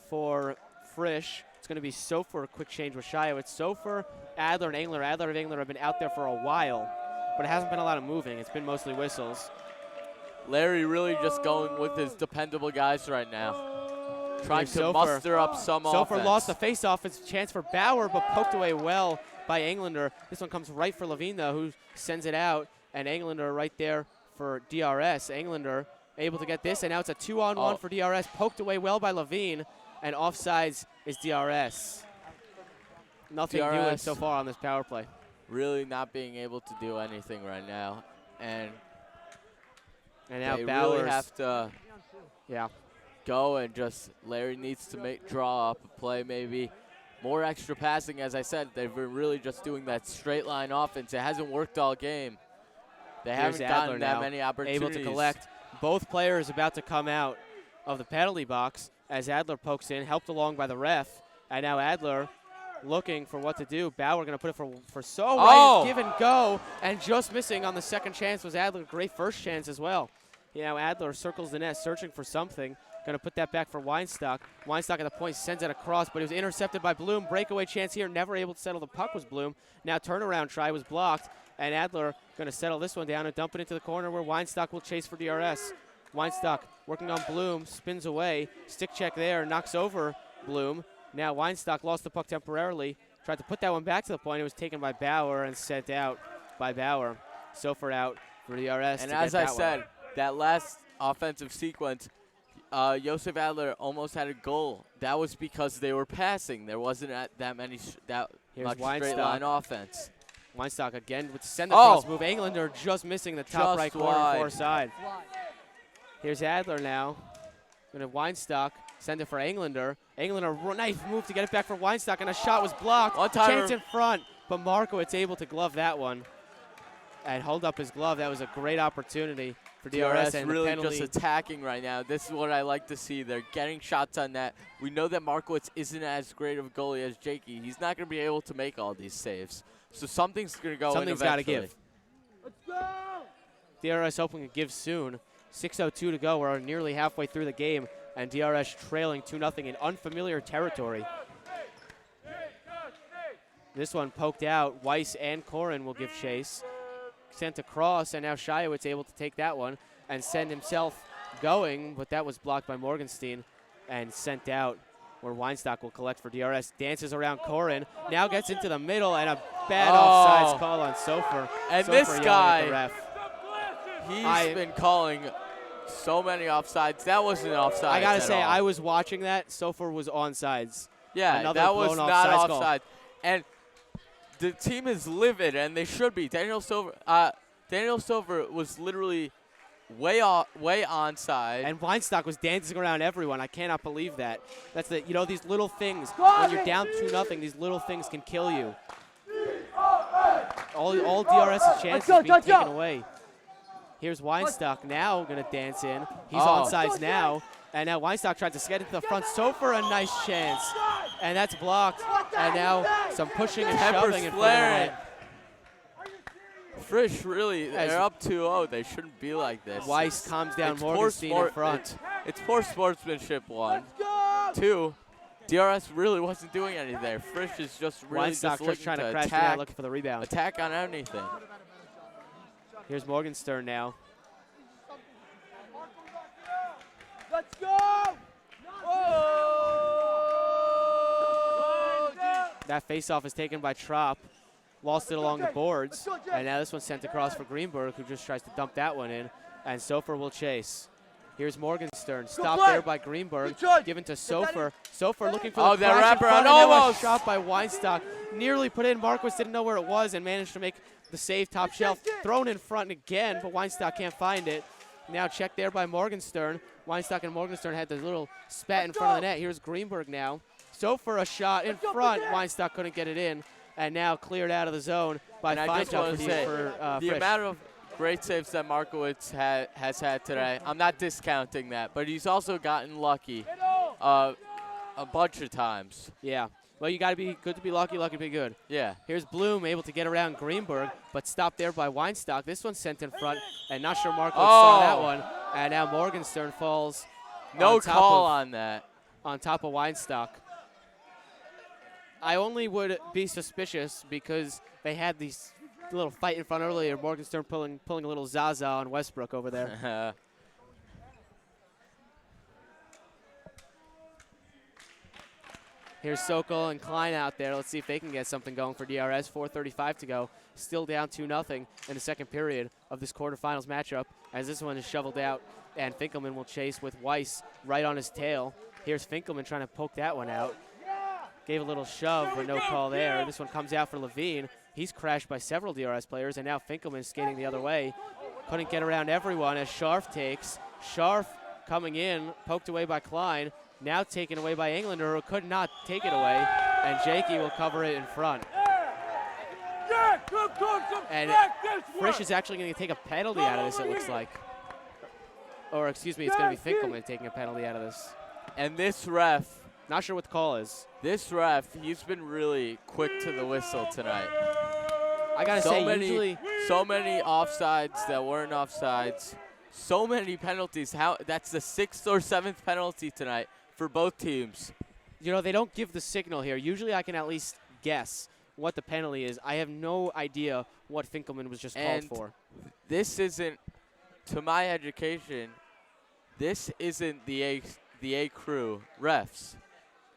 for Frisch. It's going to be Sofer, a quick change with Shio. It's Sofer, Adler, and Engler. Adler and Engler have been out there for a while, but it hasn't been a lot of moving. It's been mostly whistles. Larry really just going with his dependable guys right now. Trying to muster up some offense. Sofer lost the faceoff. It's a chance for Bauer, but poked away well by Englander. This one comes right for Levine, though, who sends it out, and Englander right there for DRS. Englander able to get this, and now it's a 2-on-1 for DRS. Poked away well by Levine, and offsides is DRS. Nothing doing so far on this power play. Really not being able to do anything right now, and now they Bauer's really have to go and just Larry needs to draw up a play, maybe more extra passing. As I said, they've been really just doing that straight line offense. It hasn't worked all game. They haven't gotten that many opportunities. Able to collect. Both players about to come out of the penalty box as Adler pokes in, helped along by the ref. And now Adler looking for what to do. Bauer going to put it for so right. Give and go. And just missing on the second chance was Adler. Great first chance as well. Now Adler circles the net, searching for something. Going to put that back for Weinstock. Weinstock at the point sends it across, but it was intercepted by Bloom. Breakaway chance here. Never able to settle the puck was Bloom. Now turnaround try was blocked. And Adler going to settle this one down and dump it into the corner where Weinstock will chase for DRS. Weinstock working on Bloom, spins away. Stick check there, knocks over Bloom. Now Weinstock lost the puck temporarily. Tried to put that one back to the point. It was taken by Bauer and sent out by Bauer. Sofer out for DRS. And as I said, that last offensive sequence, Josef Adler almost had a goal. That was because they were passing. There wasn't that much straight line offense. Weinstock again with the send across move. Englander just missing the top right corner far side. Here's Adler now. Going to Weinstock. Send it for Englander. Englander, nice move to get it back for Weinstock, and a shot was blocked. Chance in front, but Markowitz able to glove that one and hold up his glove. That was a great opportunity for DRS. And really just attacking right now. This is what I like to see. They're getting shots on that. We know that Markowitz isn't as great of a goalie as Jakey. He's not going to be able to make all these saves. So something's going to go in eventually. Something's got to give. Let's go! DRS hoping to give soon. 6:02 to go. We're nearly halfway through the game, and DRS trailing 2-0 in unfamiliar territory. This one poked out. Weiss and Koren will give chase. Sent across, and now Shiowitz able to take that one and send himself going, but that was blocked by Morgenstein and sent out where Weinstock will collect for DRS. Dances around Koren, now gets into the middle, and a bad offsides call on Sofer. And Sofer this guy, at the ref. He's been calling so many offsides. That wasn't offsides. I gotta at say, all. I was watching that. Sofer was onside. Yeah, Another that was blown not offsides call. offside. And the team is livid, and they should be. Daniel Silver was literally way onside. And Weinstock was dancing around everyone. I cannot believe that. That's these little things. When you're down 2-0, these little things can kill you. All DRS's chances being taken away. Here's Weinstock now going to dance in. He's onside now. And now Weinstock tried to get into the front. Sofer, a nice chance. And that's blocked. And now some pushing and shoving in front of the net. Frisch, really, they're up 2-0. They shouldn't be like this. Weiss calms down Morgenstein in front. It's poor sportsmanship, 1. 2, DRS really wasn't doing anything there. Frisch is just really Weinstock just trying to crash attack, down, looking for the rebound. attack on anything. Here's Morgenstern now. Let's go! That faceoff is taken by Trop. Lost it along the boards. And now this one's sent across for Greenberg, who just tries to dump that one in. And Sofer will chase. Here's Morgenstern. Stopped there by Greenberg. Given to Sofer. Sofer looking for the that crash in wraparound front, and now a almost. shot by Weinstock. Nearly put in. Marquis didn't know where it was and managed to make the save top shelf. Thrown in front again, but Weinstock can't find it. Now checked there by Morgenstern. Weinstock and Morgenstern had the little spat in front of the net. Here's Greenberg now. Sofer a shot in front. Weinstock couldn't get it in. And now cleared out of the zone by Feintuck for the Frisch. amount of great saves that Markowitz has had today, I'm not discounting that, but he's also gotten lucky a bunch of times. Yeah. Well, you got to be good to be lucky, lucky to be good. Yeah. Here's Bloom able to get around Greenberg, but stopped there by Weinstock. This one's sent in front, and not sure Markowitz saw that one. And now Morgenstern falls. No call on that. On top of Weinstock. I only would be suspicious because they had these little fight in front earlier. Morgenstern pulling a little Zaza on Westbrook over there. Here's Sokol and Klein out there. Let's see if they can get something going for DRS. 4:35 to go. Still down 2-0 in the second period of this quarterfinals matchup as this one is shoveled out, and Finkelman will chase with Weiss right on his tail. Here's Finkelman trying to poke that one out. Gave a little shove, but no call there. This one comes out for Levine. He's crashed by several DRS players, and now Finkelman skating the other way. Couldn't get around everyone as Scharf takes. Scharf coming in, poked away by Klein. Now taken away by Englander, who could not take it away. And Jakey will cover it in front. And Frisch is actually going to take a penalty out of this, it looks like. Or, excuse me, it's going to be Finkelman taking a penalty out of this. And this ref, not sure what the call is. This ref, he's been really quick to the whistle tonight. I got to say, usually so many offsides that weren't offsides. So many penalties. That's the 6th or 7th penalty tonight for both teams. You know, they don't give the signal here. Usually I can at least guess what the penalty is. I have no idea what Finkelman was just called for. This isn't, to my education, this isn't the A crew refs.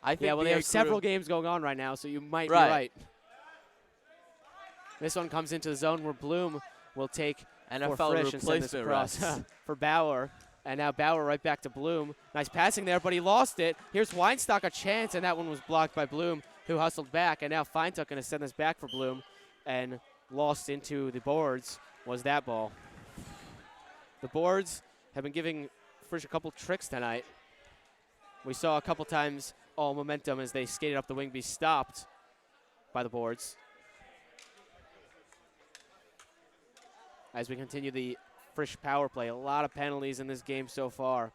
I think well, there's several games going on right now, so you might be right. This one comes into the zone where Bloom will take NFL Frisch and send this across for Bauer. And now Bauer right back to Bloom. Nice passing there, but he lost it. Here's Weinstock a chance, and that one was blocked by Bloom, who hustled back. And now Feintuck going to send this back for Bloom, and lost into the boards was that ball. The boards have been giving Frisch a couple tricks tonight. We saw a couple times all momentum as they skated up the wing be stopped by the boards. As we continue the Frisch power play, a lot of penalties in this game so far.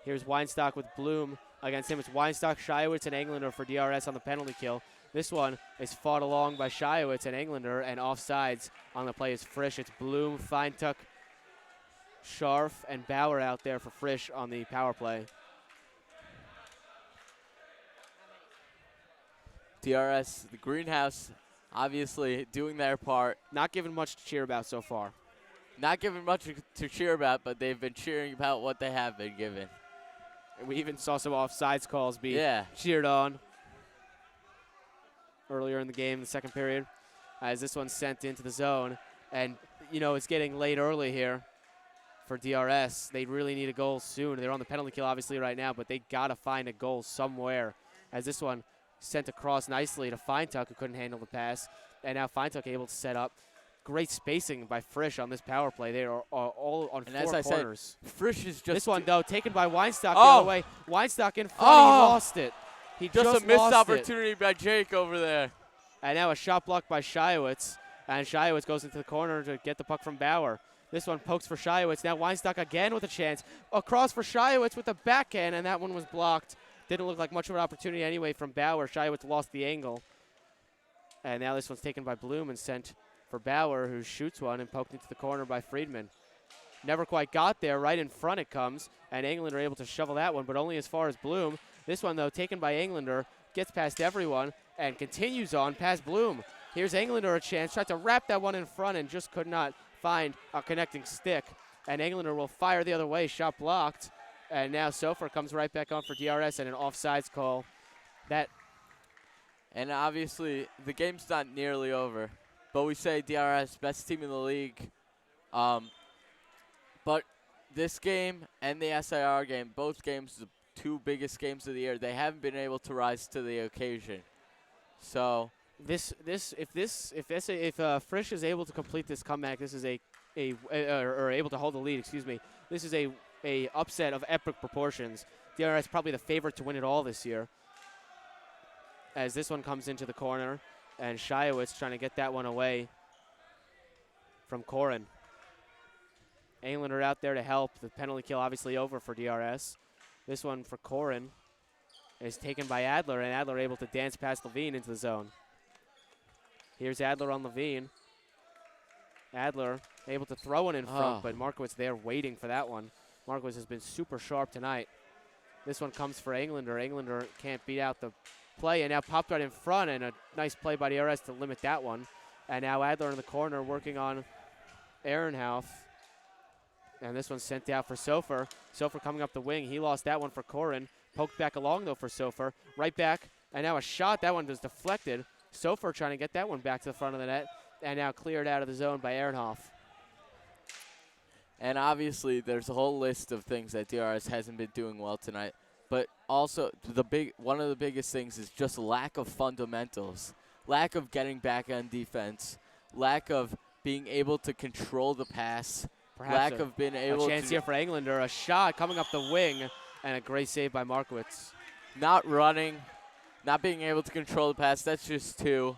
Here's Weinstock with Bloom against him. It's Weinstock, Shiowitz, and Englander for DRS on the penalty kill. This one is fought along by Shiowitz and Englander, and offsides on the play is Frisch. It's Bloom, Feintuck, Scharf, and Bauer out there for Frisch on the power play. DRS, the greenhouse, obviously doing their part. Not given much to cheer about so far. Not given much to cheer about, but they've been cheering about what they have been given. And we even saw some offsides calls be cheered on earlier in the game, the second period, as this one's sent into the zone. And you know, it's getting late early here for DRS. They really need a goal soon. They're on the penalty kill obviously right now, but they got to find a goal somewhere. As this one sent across nicely to Feintuck, who couldn't handle the pass. And now Feintuck able to set up. Great spacing by Frisch on this power play. They are all on And four as I corners. said, Frisch is just This one, though, taken by Weinstock the Oh. other way. Weinstock in front, Oh. he lost it. He just a missed lost it. opportunity by Jake over there. And now a shot blocked by Shiowitz. And Shiowitz goes into the corner to get the puck from Bauer. This one pokes for Shiowitz. Now Weinstock again with a chance. Across for Shiowitz with the backhand, and that one was blocked. Didn't look like much of an opportunity anyway from Bauer. Shiowitz lost the angle. And now this one's taken by Bloom and sent for Bauer, who shoots one and poked into the corner by Friedman. Never quite got there. Right in front it comes, and Englander able to shovel that one, but only as far as Bloom. This one, though, taken by Englander, gets past everyone and continues on past Bloom. Here's Englander a chance. Tried to wrap that one in front and just could not find a connecting stick. And Englander will fire the other way. Shot blocked. And now Sofer comes right back on for DRS and an offsides call. And obviously, the game's not nearly over. But we say DRS, best team in the league. But this game and the SIR game, both games, the two biggest games of the year, they haven't been able to rise to the occasion. So if Frisch is able to complete this comeback, this is or able to hold the lead, excuse me. This is a upset of epic proportions. DRS probably the favorite to win it all this year. As this one comes into the corner, and Shiowitz trying to get that one away from Koren. Englander out there to help. The penalty kill obviously over for DRS. This one for Koren is taken by Adler, and Adler able to dance past Levine into the zone. Here's Adler on Levine. Adler able to throw one in front, but Markowitz there waiting for that one. Markowitz has been super sharp tonight. This one comes for Englander. Englander can't beat out the play, and now popped right in front, and a nice play by DRS to limit that one. And now Adler in the corner working on Ehrenhauf. And this one's sent out for Sofer. Sofer coming up the wing. He lost that one for Koren. Poked back along, though, for Sofer. Right back, and now a shot. That one was deflected. Sofer trying to get that one back to the front of the net, and now cleared out of the zone by Ehrenhauf. And obviously, there's a whole list of things that DRS hasn't been doing well tonight. But also, one of the biggest things is just lack of fundamentals. Lack of getting back on defense. Lack of being able to control the pass. Perhaps lack of being able a chance here for Englander. A shot coming up the wing, and a great save by Markowitz. Not running. Not being able to control the pass. That's just two.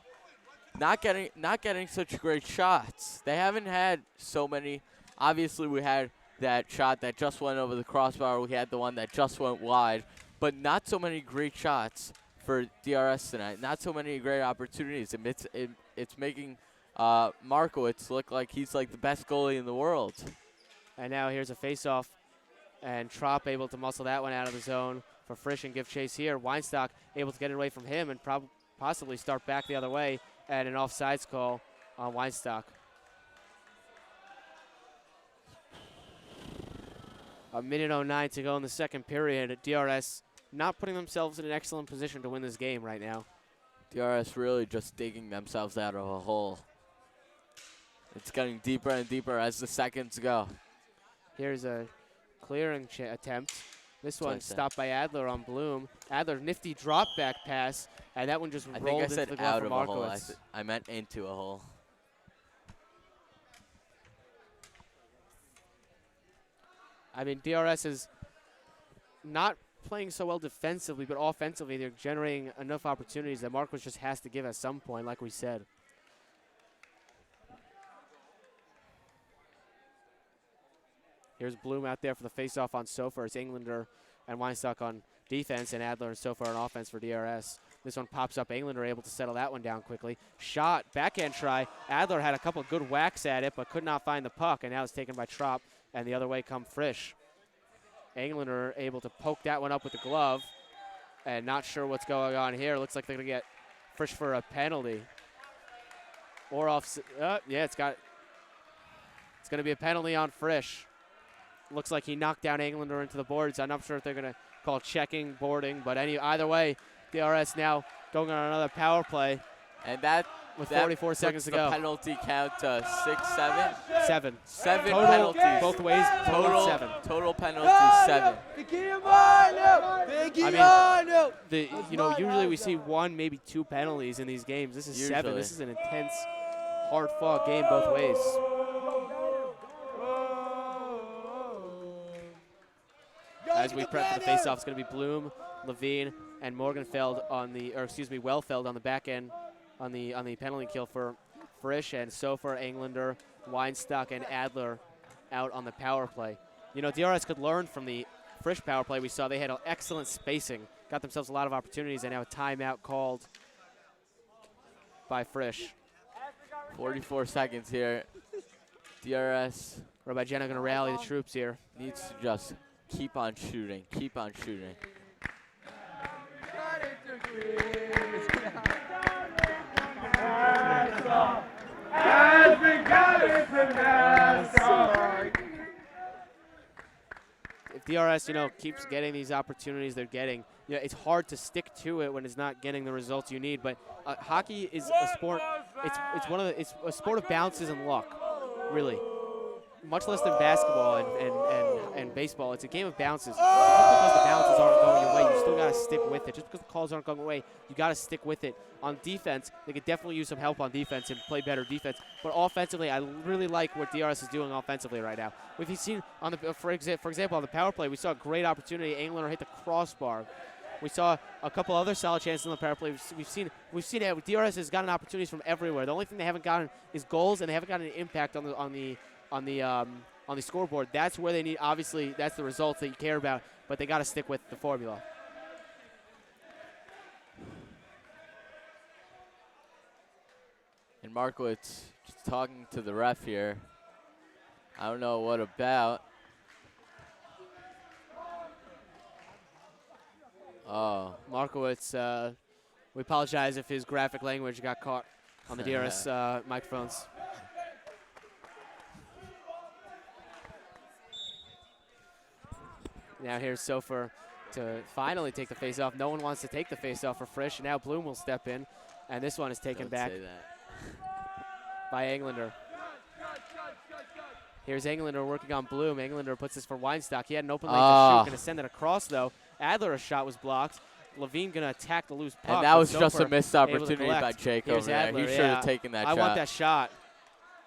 Not getting such great shots. They haven't had so many. Obviously, we had that shot that just went over the crossbar. We had the one that just went wide. But not so many great shots for DRS tonight. Not so many great opportunities. It's making Markowitz look like he's like the best goalie in the world. And now here's a face-off. And Trop able to muscle that one out of the zone for Frisch and give chase here. Weinstock able to get it away from him and possibly start back the other way. And an offsides call on Weinstock. A minute 09 to go in the second period. DRS not putting themselves in an excellent position to win this game right now. DRS really just digging themselves out of a hole. It's getting deeper and deeper as the seconds go. Here's a clearing attempt. This one stopped by Adler on Bloom. Adler, nifty drop back pass, and that one just rolled into the glove for Markowitz. I meant into a hole. I mean, DRS is not playing so well defensively, but offensively they're generating enough opportunities that Markowitz just has to give at some point, like we said. Here's Bloom out there for the face-off on Sofer. It's Englander and Weinstock on defense, and Adler and Sofer on offense for DRS. This one pops up. Englander able to settle that one down quickly. Shot, backhand try. Adler had a couple of good whacks at it, but could not find the puck, and now it's taken by Trop, and the other way come Frisch. Englander able to poke that one up with the glove, and not sure what's going on here. Looks like they're going to get Frisch for a penalty. Or off. Yeah, it's going to be a penalty on Frisch. Looks like he knocked down Englander into the boards. I'm not sure if they're going to call checking, boarding, but either way, DRS now going on another power play. And that with that 44 seconds to puts the go. penalty count to 6, 7. 7. 7 Total, penalties. both ways, total 7. Total penalties 7. Usually we see 1, maybe 2 penalties in these games. This is 7. Usually. This is an intense, hard-fought game both ways. As we prep for the face-off, it's going to be Bloom, Levine, and Morgenfeld Wellfeld on the back end on the penalty kill for Frisch, and Sofer, Englander, Weinstock, and Adler out on the power play. You know, DRS could learn from the Frisch power play we saw. They had excellent spacing, got themselves a lot of opportunities, and now a timeout called by Frisch. 44 seconds here. DRS Rabbi Jenna going to rally the troops here. needs to just keep on shooting, keep on shooting. If DRS, keeps getting these opportunities they're getting, it's hard to stick to it when it's not getting the results you need. But hockey is a sport. It's a sport of bounces and luck, really. Much less than basketball and baseball. It's a game of bounces. Just because the bounces aren't going your way, you still got to stick with it. Just because the calls aren't going your way, you got to stick with it. On defense, they could definitely use some help on defense and play better defense. But offensively, I really like what DRS is doing offensively right now. We've seen for example, on the power play, we saw a great opportunity. Englander hit the crossbar. We saw a couple other solid chances on the power play. We've seen it. DRS has gotten opportunities from everywhere. The only thing they haven't gotten is goals, and they haven't gotten an impact on the scoreboard. That's where they need. Obviously, that's the results that you care about. But they got to stick with the formula. And Markowitz just talking to the ref here. I don't know what about. Oh. Markowitz, we apologize if his graphic language got caught on the DRS microphones. Now here's Sofer to finally take the face-off. No one wants to take the face-off for Frisch. Now Bloom will step in, and this one is taken back by Englander. Here's Englander working on Bloom. Englander puts this for Weinstock. He had an open lane to shoot. Going to send it across, though. Adler's shot was blocked. Levine going to attack the loose puck. And that was Sofer just a missed opportunity by Jake Here's over there. Adler, He should have taken that shot. I want that shot.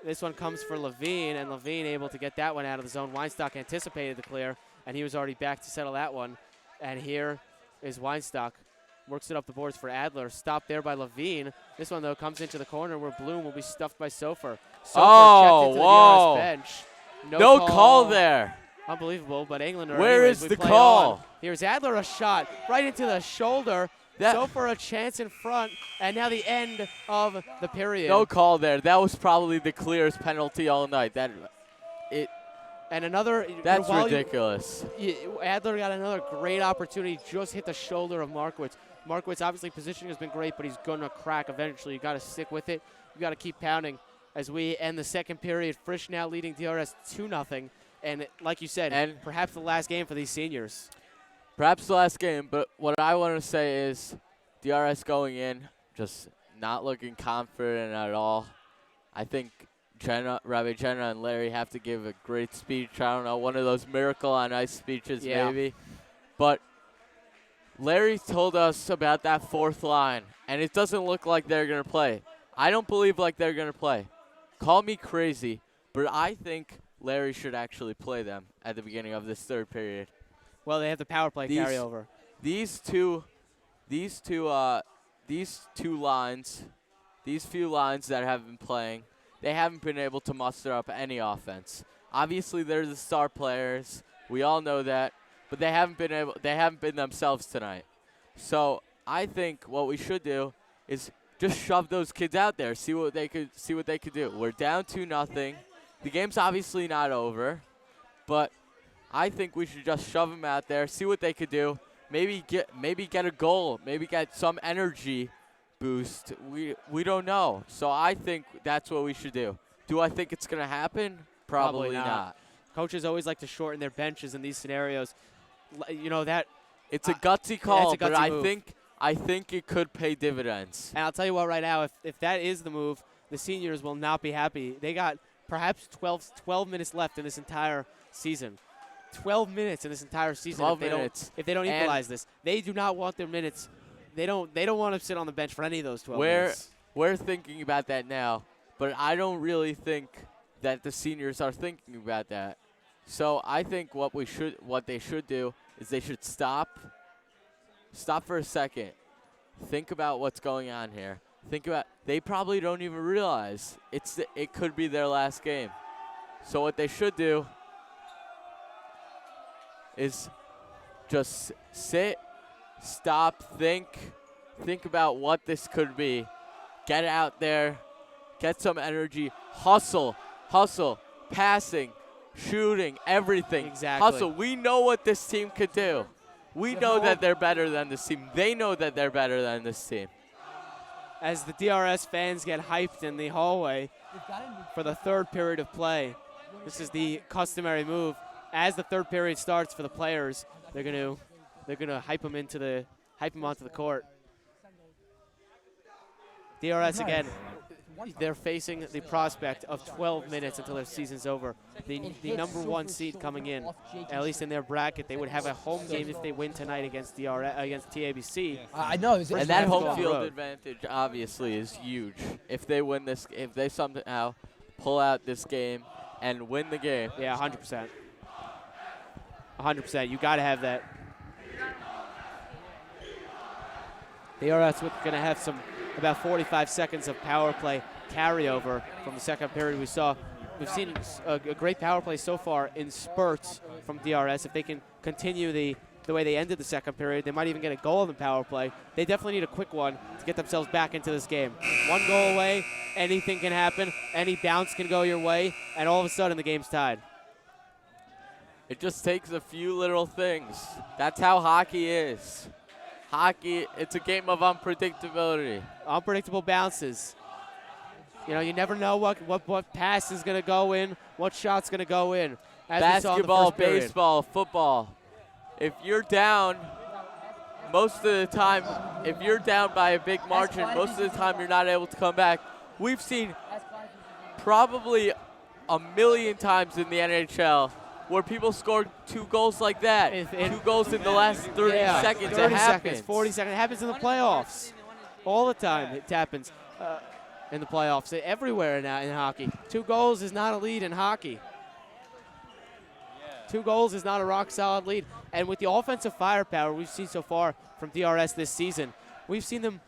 This one comes for Levine, and Levine able to get that one out of the zone. Weinstock anticipated the clear, and he was already back to settle that one. And here is Weinstock. Works it up the boards for Adler. Stopped there by Levine. This one, though, comes into the corner where Bloom will be stuffed by Sofer. Sofer checked into the DRS bench. No call there. Unbelievable, but Englander. Where anyways, is we the play call? on. Here's Adler, a shot right into the shoulder. Sofer a chance in front, and now the end of the period. No call there. That was probably the clearest penalty all night. And another. That's ridiculous. Adler got another great opportunity. Just hit the shoulder of Markowitz. Markowitz, obviously, positioning has been great, but he's going to crack eventually. You got to stick with it. You got to keep pounding as we end the second period. Frisch now leading DRS 2-0. And like you said, and perhaps the last game for these seniors. Perhaps the last game, but what I want to say is DRS going in, just not looking confident at all. I think Rabbi Jenna and Larry have to give a great speech. I don't know, one of those miracle on ice speeches maybe. But Larry told us about that fourth line, and it doesn't look like they're going to play. I don't believe like they're going to play. Call me crazy, but I think Larry should actually play them at the beginning of this third period. Well, they have the power play carryover. These few lines that have been playing, they haven't been able to muster up any offense. Obviously, they're the star players. We all know that, but they haven't been themselves tonight. So I think what we should do is just shove those kids out there, see what they could do. We're down 2-0. The game's obviously not over, but I think we should just shove them out there, see what they could do. Maybe get a goal, maybe get some energy boost. We don't know. So I think that's what we should do. Do I think it's going to happen? Probably not. Coaches always like to shorten their benches in these scenarios. You know that it's a gutsy call, it's a gutsy but move. I think it could pay dividends. And I'll tell you what, right now, if that is the move, the seniors will not be happy. They got perhaps 12 minutes left in this entire season. 12 minutes in this entire season 12 minutes. If they don't equalize this. They do not want their minutes. They don't want to sit on the bench for any of those 12 minutes. We're thinking about that now, but I don't really think that the seniors are thinking about that. So I think what they should do is they should stop for a second. Think about what's going on here. They probably don't even realize it could be their last game. So what they should do is just sit, stop, think about what this could be. Get out there, get some energy, hustle, passing, shooting, everything. Exactly. Hustle. We know what this team could do. We know that they're better than this team. They know that they're better than this team. As the DRS fans get hyped in the hallway for the third period of play, this is the customary move. As the third period starts for the players, they're gonna hype them onto the court. DRS again. They're facing the prospect of 12 minutes until their season's over. The number one seed coming in, at least in their bracket, they would have a home game if they win tonight against TABC. I know. And that home field advantage obviously is huge. If they win this, if they somehow pull out this game and win the game. Yeah, 100%. 100%. You got to have that. DRS going to have about 45 seconds of power play carryover from the second period. We've seen a great power play so far in spurts from DRS. If they can continue the way they ended the second period, they might even get a goal in the power play. They definitely need a quick one to get themselves back into this game. One goal away, anything can happen. Any bounce can go your way, and all of a sudden the game's tied. It just takes a few little things. That's how hockey is. Hockey, it's a game of unpredictability. Unpredictable bounces. You know, you never know what pass is going to go in, what shot's going to go in. Basketball, baseball, football. If you're down, most of the time, if you're down by a big margin, most of the time you're not able to come back. We've seen probably a million times in the NHL where people scored 2 goals like that. 2 goals in the last 30 seconds. 30 seconds, 40 seconds. It happens in the playoffs. All the time it happens in the playoffs. Everywhere now in hockey. 2 goals is not a lead in hockey. 2 goals is not a rock-solid lead. And with the offensive firepower we've seen so far from DRS this season, we've seen them,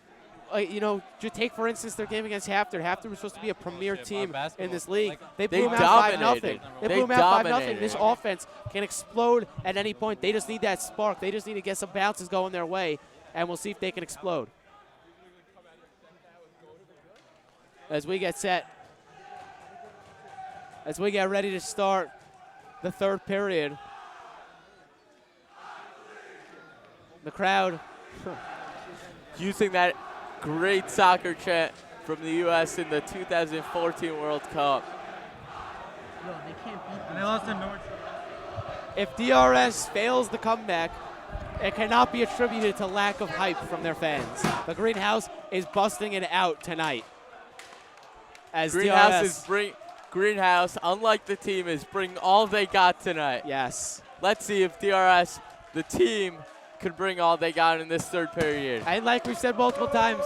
to take, for instance, their game against Hafter. Hafter was supposed to be a premier team in this league. They blew them out 5-0. They blew them out 5-0. This offense can explode at any point. They just need that spark. They just need to get some bounces going their way, and we'll see if they can explode. As we get set, as we get ready to start the third period, the crowd using that great soccer chant from the U.S. in the 2014 World Cup. And they lost to North. If DRS fails the comeback, it cannot be attributed to lack of hype from their fans. The greenhouse is busting it out tonight. As Greenhouse, unlike the team, is bringing all they got tonight. Yes. Let's see if DRS, the team, could bring all they got in this third period. And like we've said multiple times,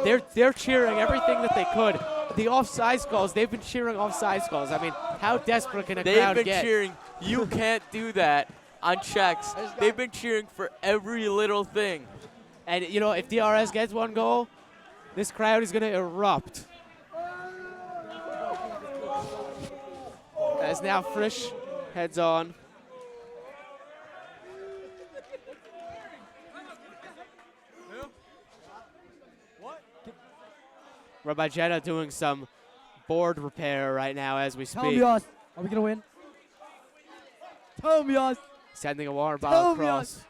they're cheering everything that they could. The offsides calls, they've been cheering offsides calls. I mean, how desperate can a crowd get? They've been cheering. You can't do that on checks. They've been cheering for every little thing. And, if DRS gets 1 goal, this crowd is going to erupt. As now Frisch heads on. Rabbi Jenna doing some board repair right now as we speak. Tell me us. Are we going to win? Tell me us. Sending a water bottle across.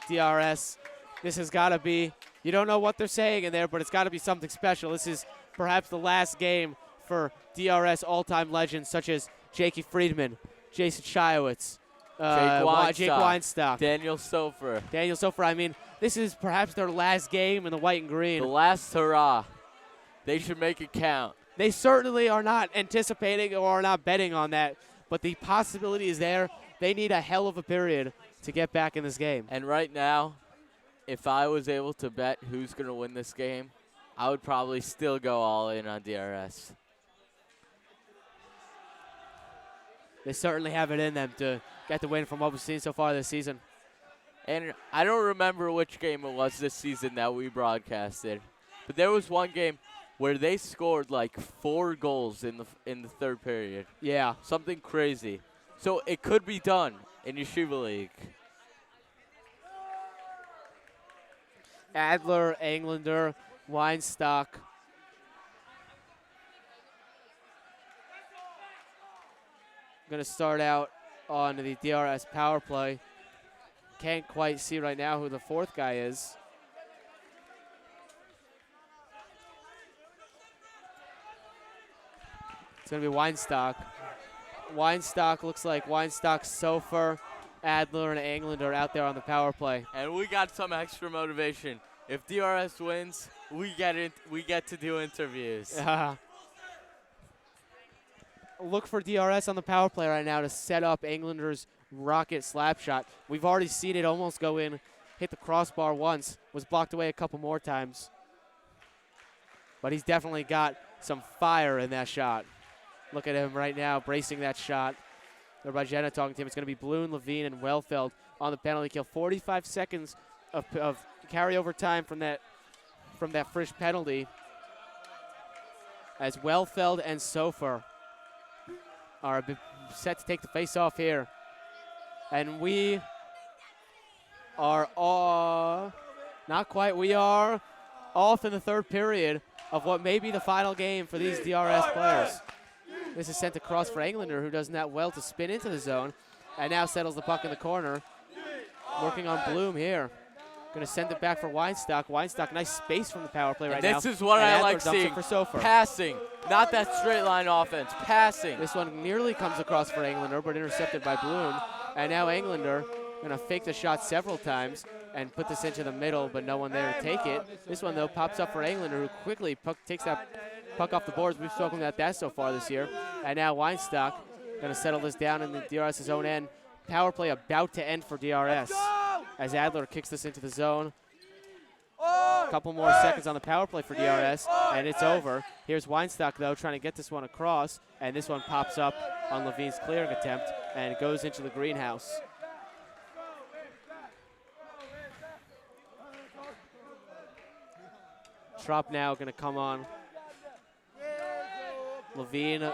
DRS. This has got to be, you don't know what they're saying in there, but it's got to be something special. This is perhaps the last game for DRS all-time legends such as Jakey Friedman, Jason Shiowitz, Jake Weinstock. Daniel Sofer. Daniel Sofer, I mean, this is perhaps their last game in the white and green. The last hurrah. They should make it count. They certainly are not anticipating or are not betting on that, but the possibility is there. They need a hell of a period to get back in this game. And right now, if I was able to bet who's going to win this game, I would probably still go all in on DRS. They certainly have it in them to get the win from what we've seen so far this season. And I don't remember which game it was this season that we broadcasted, but there was one game where they scored like 4 goals in the third period. Yeah. Something crazy. So it could be done in Yeshiva League. Adler, Englander, Weinstock. Going to start out on the DRS power play. Can't quite see right now who the fourth guy is. It's going to be Weinstock. Weinstock looks like Weinstock, Sofer, Adler, and Englander out there on the power play. And we got some extra motivation. If DRS wins, we get to do interviews. Look for DRS on the power play right now to set up Englander's rocket slap shot. We've already seen it almost go in, hit the crossbar once, was blocked away a couple more times. But he's definitely got some fire in that shot. Look at him right now bracing that shot. There by Jenna talking to him. It's going to be Bloom, Levine, and Wellfeld on the penalty kill. 45 seconds of carryover time from that Frisch penalty, as Wellfeld and Sofer are set to take the face-off here. And we are not quite. We are off in the third period of what may be the final game for these DRS players. This is sent across for Englander, who does that well to spin into the zone, and now settles the puck in the corner. Working on Bloom here. Going to send it back for Weinstock. Weinstock, nice space from the power play right now. This is what and I Adler like dumps it seeing. For Sofer. Passing, not that straight line offense. Passing. This one nearly comes across for Englander, but intercepted by Bloom. And now Englander going to fake the shot several times and put this into the middle, but no one there to take it. This one, though, pops up for Englander, who quickly takes that puck off the boards. We've spoken about that so far this year. And now Weinstock going to settle this down in the DRS's own end. Power play about to end for DRS as Adler kicks this into the zone. A couple more seconds on the power play for DRS, and it's over. Here's Weinstock, though, trying to get this one across, and this one pops up on Levine's clearing attempt and goes into the greenhouse. Trop now going to come on. Levine,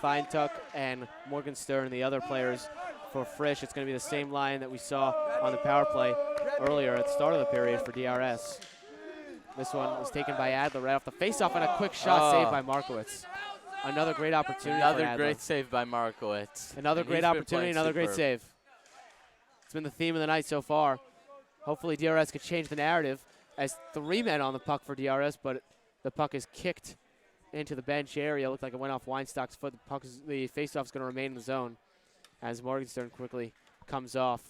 Feintuck, and Morgenstern, the other players for Frisch. It's going to be the same line that we saw on the power play earlier at the start of the period for DRS. This one was taken by Adler right off the faceoff, and a quick shot saved by Markowitz. Another great opportunity for Adler. Another great save by Markowitz. Another great opportunity, another great save. It's been the theme of the night so far. Hopefully DRS could change the narrative as 3 men on the puck for DRS, but the puck is kicked into the bench area. Looked like it went off Weinstock's foot. The faceoff is going to remain in the zone as Morgenstern quickly comes off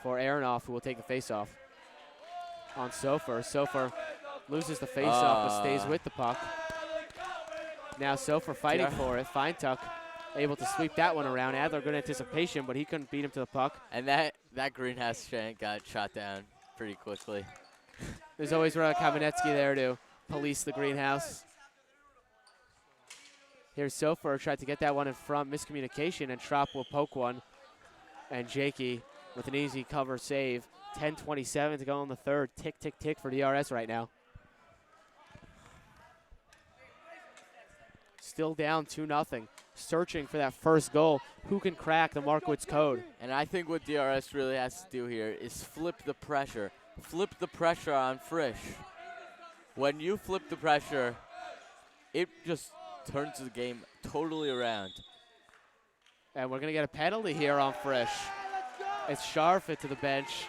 for Aronoff, who will take the faceoff on Sofer. Sofer loses the faceoff but stays with the puck. Now Sofer fighting for it. Feintuck able to sweep that one around. Adler good anticipation, but he couldn't beat him to the puck. And that greenhouse shank got shot down pretty quickly. There's always Rod Kamenetsky there to police the greenhouse. Here's Sofer, tried to get that one in front, miscommunication, and Trop will poke one. And Jakey with an easy cover save. 10:27 to go in the third. Tick, tick, tick for DRS right now. Still down 2-0. Searching for that first goal. Who can crack the Markowitz code? And I think what DRS really has to do here is flip the pressure. Flip the pressure on Frisch. When you flip the pressure, it just turns the game totally around. And we're going to get a penalty here on Frisch. It's Scharf to the bench.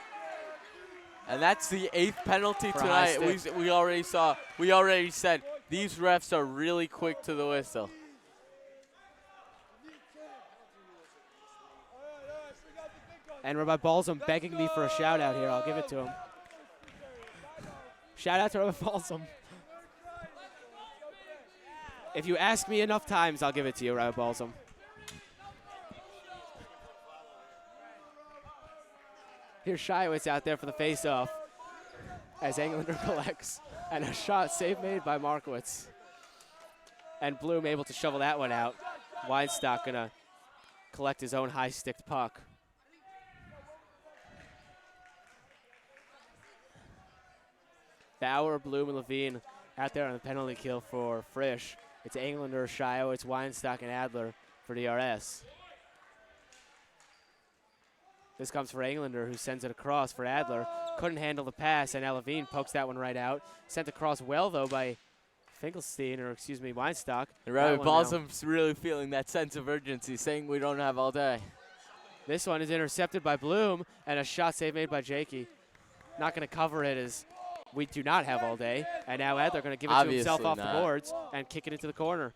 And that's the 8th penalty For tonight. We already saw. We already said these refs are really quick to the whistle. And Rabbi Balsam begging me for a shout out here. I'll give it to him. Shout out to Rabbi Balsam. If you ask me enough times, I'll give it to you, Rabbi Balsam. Here's Shiowitz out there for the face-off as Englander collects. And a shot save made by Markowitz. And Bloom able to shovel that one out. Weinstock gonna collect his own high-sticked puck. Bauer, Bloom, and Levine out there on the penalty kill for Frisch. It's Englander, Shiowitz, Weinstock, and Adler for DRS. This comes for Englander, who sends it across for Adler. Couldn't handle the pass, and now Levine pokes that one right out. Sent across well, though, by Finkelstein, or excuse me, Weinstock. And Rabbi Balsam's really feeling that sense of urgency, saying we don't have all day. This one is intercepted by Bloom, and a shot save made by Jakey. Not going to cover it as we do not have all day. And now Adler going to give it to himself off the boards and kick it into the corner.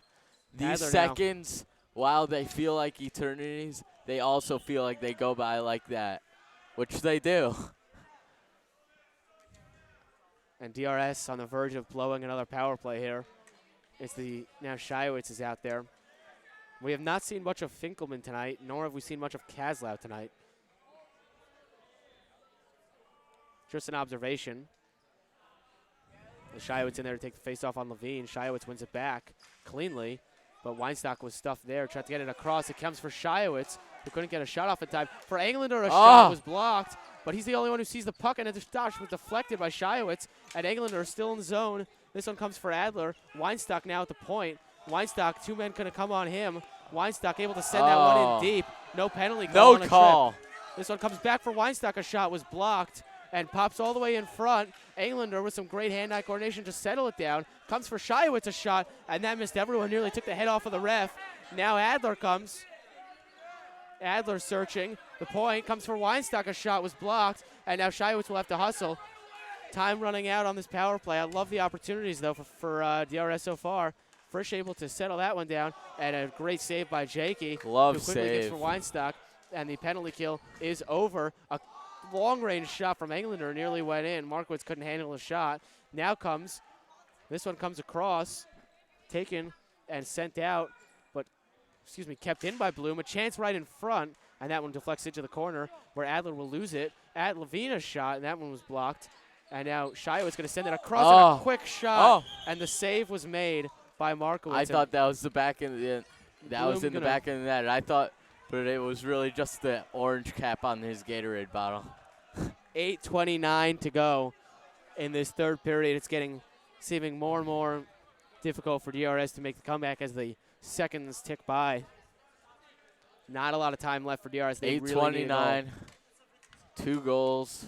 These Adler seconds, while they feel like eternities, they also feel like they go by like that, which they do. And DRS on the verge of blowing another power play here. It's now Shiowitz is out there. We have not seen much of Finkelman tonight, nor have we seen much of Kaslau tonight. Just an observation. Shiowitz in there to take the face-off on Levine. Shiowitz wins it back cleanly, but Weinstock was stuffed there. Tried to get it across. It comes for Shiowitz, who couldn't get a shot off in time. For Englander, a shot was blocked, but he's the only one who sees the puck, and the dodge was deflected by Shiowitz, and Englander is still in the zone. This one comes for Adler. Weinstock now at the point. Weinstock, two men gonna come on him. Weinstock able to send that one in deep. No penalty call. No call. This one comes back for Weinstock. A shot was blocked and pops all the way in front. Englander with some great hand-eye coordination to settle it down. Comes for Shiowitz, a shot, and that missed everyone. Nearly took the head off of the ref. Now Adler comes. Adler searching. The point comes for Weinstock. A shot was blocked, and now Shiowitz will have to hustle. Time running out on this power play. I love the opportunities, though, for DRS so far. Frisch able to settle that one down, and a great save by Jakey. Glove who quickly save. gets for Weinstock, and the penalty kill is over. A long-range shot from Englander nearly went in. Markowitz couldn't handle the shot. Now this one comes across, taken and sent out, but, kept in by Bloom. A chance right in front, and that one deflects into the corner where Adler will lose it. At Levina's shot, and that one was blocked. And now Shiowitz going to send it across, and a quick shot, and the save was made by Markowitz. I thought that was the back end of the that was in the back end of that. I thought, but it was really just the orange cap on his Gatorade bottle. 8:29 to go in this third period. It's seeming more and more difficult for DRS to make the comeback as the seconds tick by. Not a lot of time left for DRS. They 8:29, 2 goals.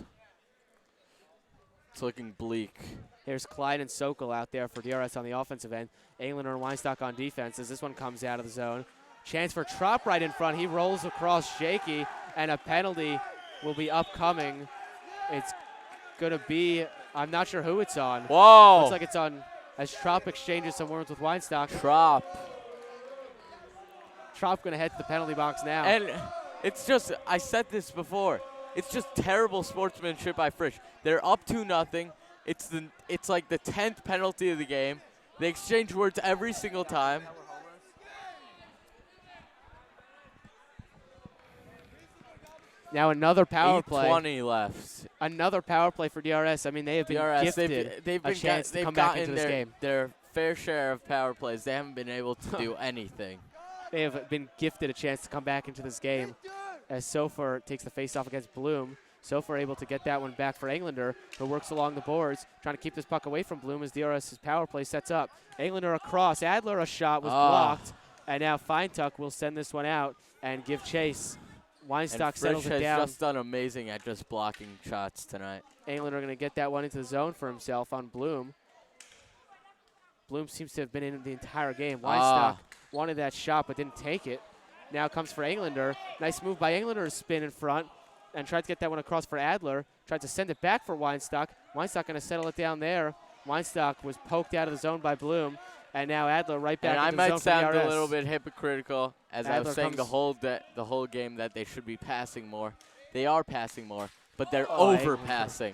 It's looking bleak. Here's Clyde and Sokol out there for DRS on the offensive end. Englander and Weinstock on defense as this one comes out of the zone. Chance for Trop right in front. He rolls across Jakey, and a penalty will be upcoming. It's going to be, I'm not sure who it's on. Whoa. Looks like it's on as Trop exchanges some words with Weinstock. Trop going to head to the penalty box now. And it's just, I said this before, it's just terrible sportsmanship by Frisch. They're up 2-0. It's like the 10th penalty of the game. They exchange words every single time. Now another power play. 8:20 left. Another power play for DRS. I mean, they have been gifted a chance to come back into this game. Their fair share of power plays. They haven't been able to do anything. They have been gifted a chance to come back into this game as Sofer takes the face-off against Bloom. Sofer able to get that one back for Englander, who works along the boards, trying to keep this puck away from Bloom as DRS's power play sets up. Englander across. Adler, a shot was blocked. And now Feintuck will send this one out and give chase. Weinstock settles it down. Has just done amazing at just blocking shots tonight. Englander going to get that one into the zone for himself on Bloom. Bloom seems to have been in the entire game. Weinstock wanted that shot but didn't take it. Now comes for Englander. Nice move by Englander to spin in front and tried to get that one across for Adler. Tried to send it back for Weinstock. Weinstock going to settle it down there. Weinstock was poked out of the zone by Bloom. And now Adler right back and in the zone for DRS. I might sound a little bit hypocritical as Adler I was saying the whole game that they should be passing more. They are passing more, but they're Oh, overpassing.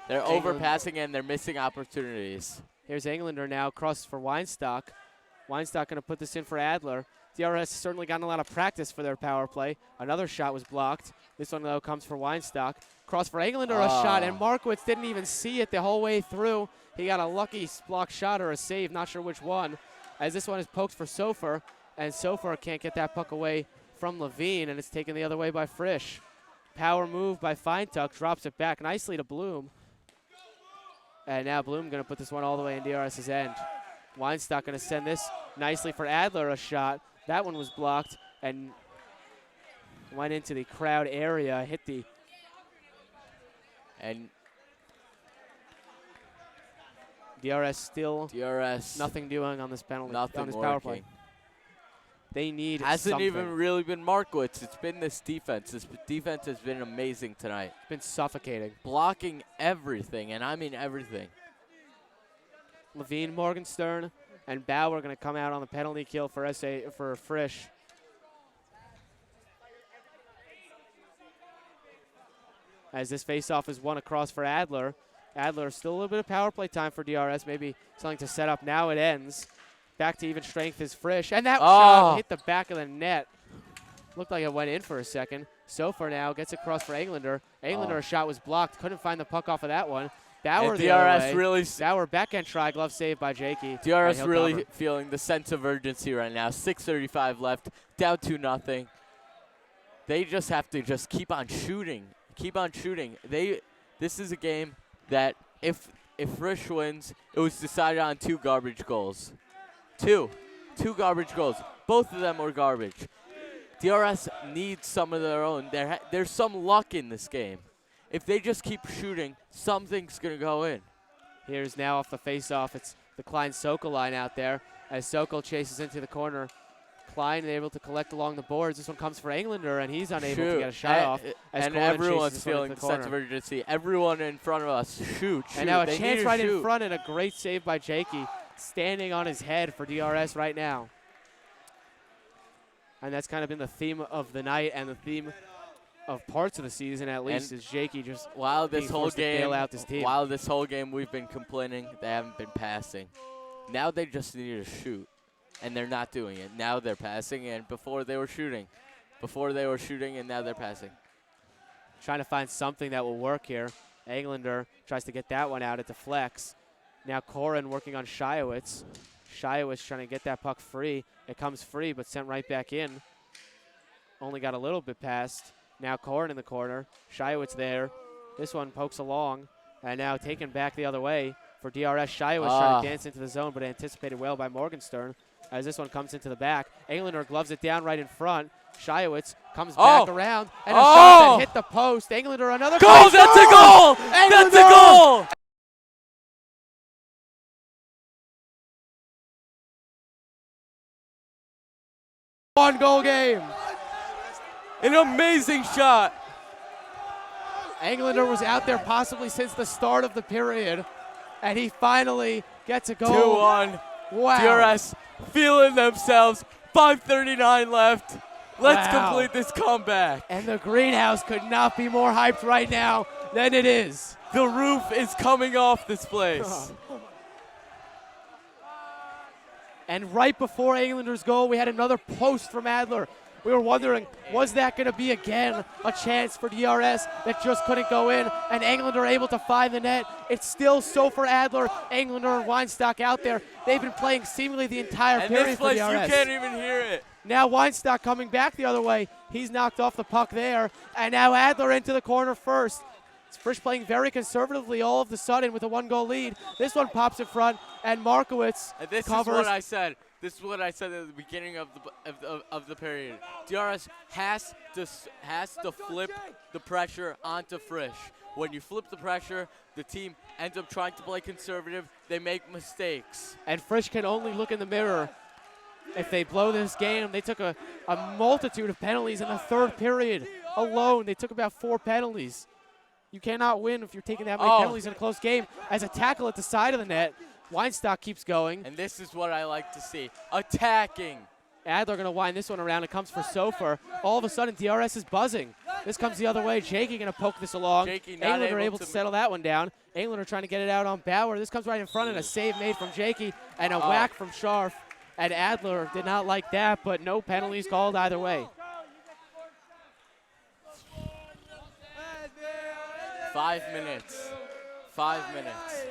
They're overpassing and they're missing opportunities. Here's Englander now, cross for Weinstock. Weinstock going to put this in for Adler. DRS has certainly gotten a lot of practice for their power play. Another shot was blocked. This one, though, comes for Weinstock. Cross for Englander, a shot, and Markowitz didn't even see it the whole way through. He got a lucky block shot or a save, not sure which one, as this one is poked for Sofer, and Sofer can't get that puck away from Levine, and it's taken the other way by Frisch. Power move by Feintuck, drops it back nicely to Bloom. And now Bloom going to put this one all the way in DRS's end. Weinstock going to send this nicely for Adler, a shot. That one was blocked and went into the crowd area, hit the. And DRS still DRS nothing doing on this penalty, nothing on this working. power play. They need Hasn't something. even really been Markowitz. It's been this defense. This defense has been amazing tonight. It's been suffocating. Blocking everything, and I mean everything. Levine, Morgenstern, and Bauer going to come out on the penalty kill for Frisch. As this faceoff is won across for Adler. Adler, still a little bit of power play time for DRS. Maybe something to set up. Now it ends. Back to even strength is Frisch. And that shot hit the back of the net. Looked like it went in for a second. Sofer now gets across for Englander. Englander's shot was blocked. Couldn't find the puck off of that one. Bauer the other way. Really Bauer backhand try, glove saved by Jakey. DRS really feeling the sense of urgency right now. 6:35 left, down 2-0. They just have to just keep on shooting. Keep on shooting. This is a game that if Frisch wins, it was decided on 2 garbage goals. Two garbage goals. Both of them were garbage. DRS needs some of their own. There's some luck in this game. If they just keep shooting, something's going to go in. Here's now off the face-off. It's the Klein-Sokol line out there as Sokol chases into the corner. Klein able to collect along the boards. This one comes for Englander, and he's unable to get a shot off. And everyone's feeling the sense of urgency. Everyone in front of us, shoot. And now a chance right in front and a great save by Jakey, standing on his head for DRS right now. And that's kind of been the theme of the night and the theme of parts of the season, at least, is Jakey just while this whole game, bail out this team. While this whole game we've been complaining they haven't been passing. Now they just need to shoot, and they're not doing it. Now they're passing, and before they were shooting. And now they're passing. Trying to find something that will work here. Englander tries to get that one out. It deflects. Now Koren working on Shiowitz. Shiowitz trying to get that puck free. It comes free, but sent right back in. Only got a little bit past. Now Koren in the corner. Shiowitz there. This one pokes along. And now taken back the other way for DRS. Shiowitz trying to dance into the zone, but anticipated well by Morgenstern as this one comes into the back. Englander gloves it down right in front. Shiowitz comes back around. And a shot that hit the post. Englander another goal. That's a goal. That's a goal. One-goal game. An amazing shot. Englander was out there possibly since the start of the period, and he finally gets a goal. 2-1. Wow. DRS feeling themselves. 5:39 left. Let's complete this comeback. And the greenhouse could not be more hyped right now than it is. The roof is coming off this place. And right before Englander's goal, we had another post from Adler. We were wondering, was that going to be again a chance for DRS that just couldn't go in? And Englander able to find the net. It's still Sofer, Adler, Englander, and Weinstock out there. They've been playing seemingly the entire period for DRS. And this place, you can't even hear it. Now Weinstock coming back the other way. He's knocked off the puck there. And now Adler into the corner first. It's Frisch playing very conservatively all of a sudden with a 1-goal lead. This one pops in front, and Markowitz this covers. Is what I said. This is what I said at the beginning of the period. DRS has to flip the pressure onto Frisch. When you flip the pressure, the team ends up trying to play conservative. They make mistakes. And Frisch can only look in the mirror. If they blow this game, they took a multitude of penalties in the third period alone. They took about 4 penalties. You cannot win if you're taking that many penalties in a close game. As a tackle at the side of the net, Weinstock keeps going. And this is what I like to see. Attacking. Adler going to wind this one around. It comes for Sofer. All of a sudden, DRS is buzzing. This comes the other way. Jakey going to poke this along. Jakey not Englander able able to settle that one down. Englander trying to get it out on Bauer. This comes right in front and a save made from Jakey and a whack from Scharf. And Adler did not like that, but no penalties called either way. 5 minutes. 5 minutes.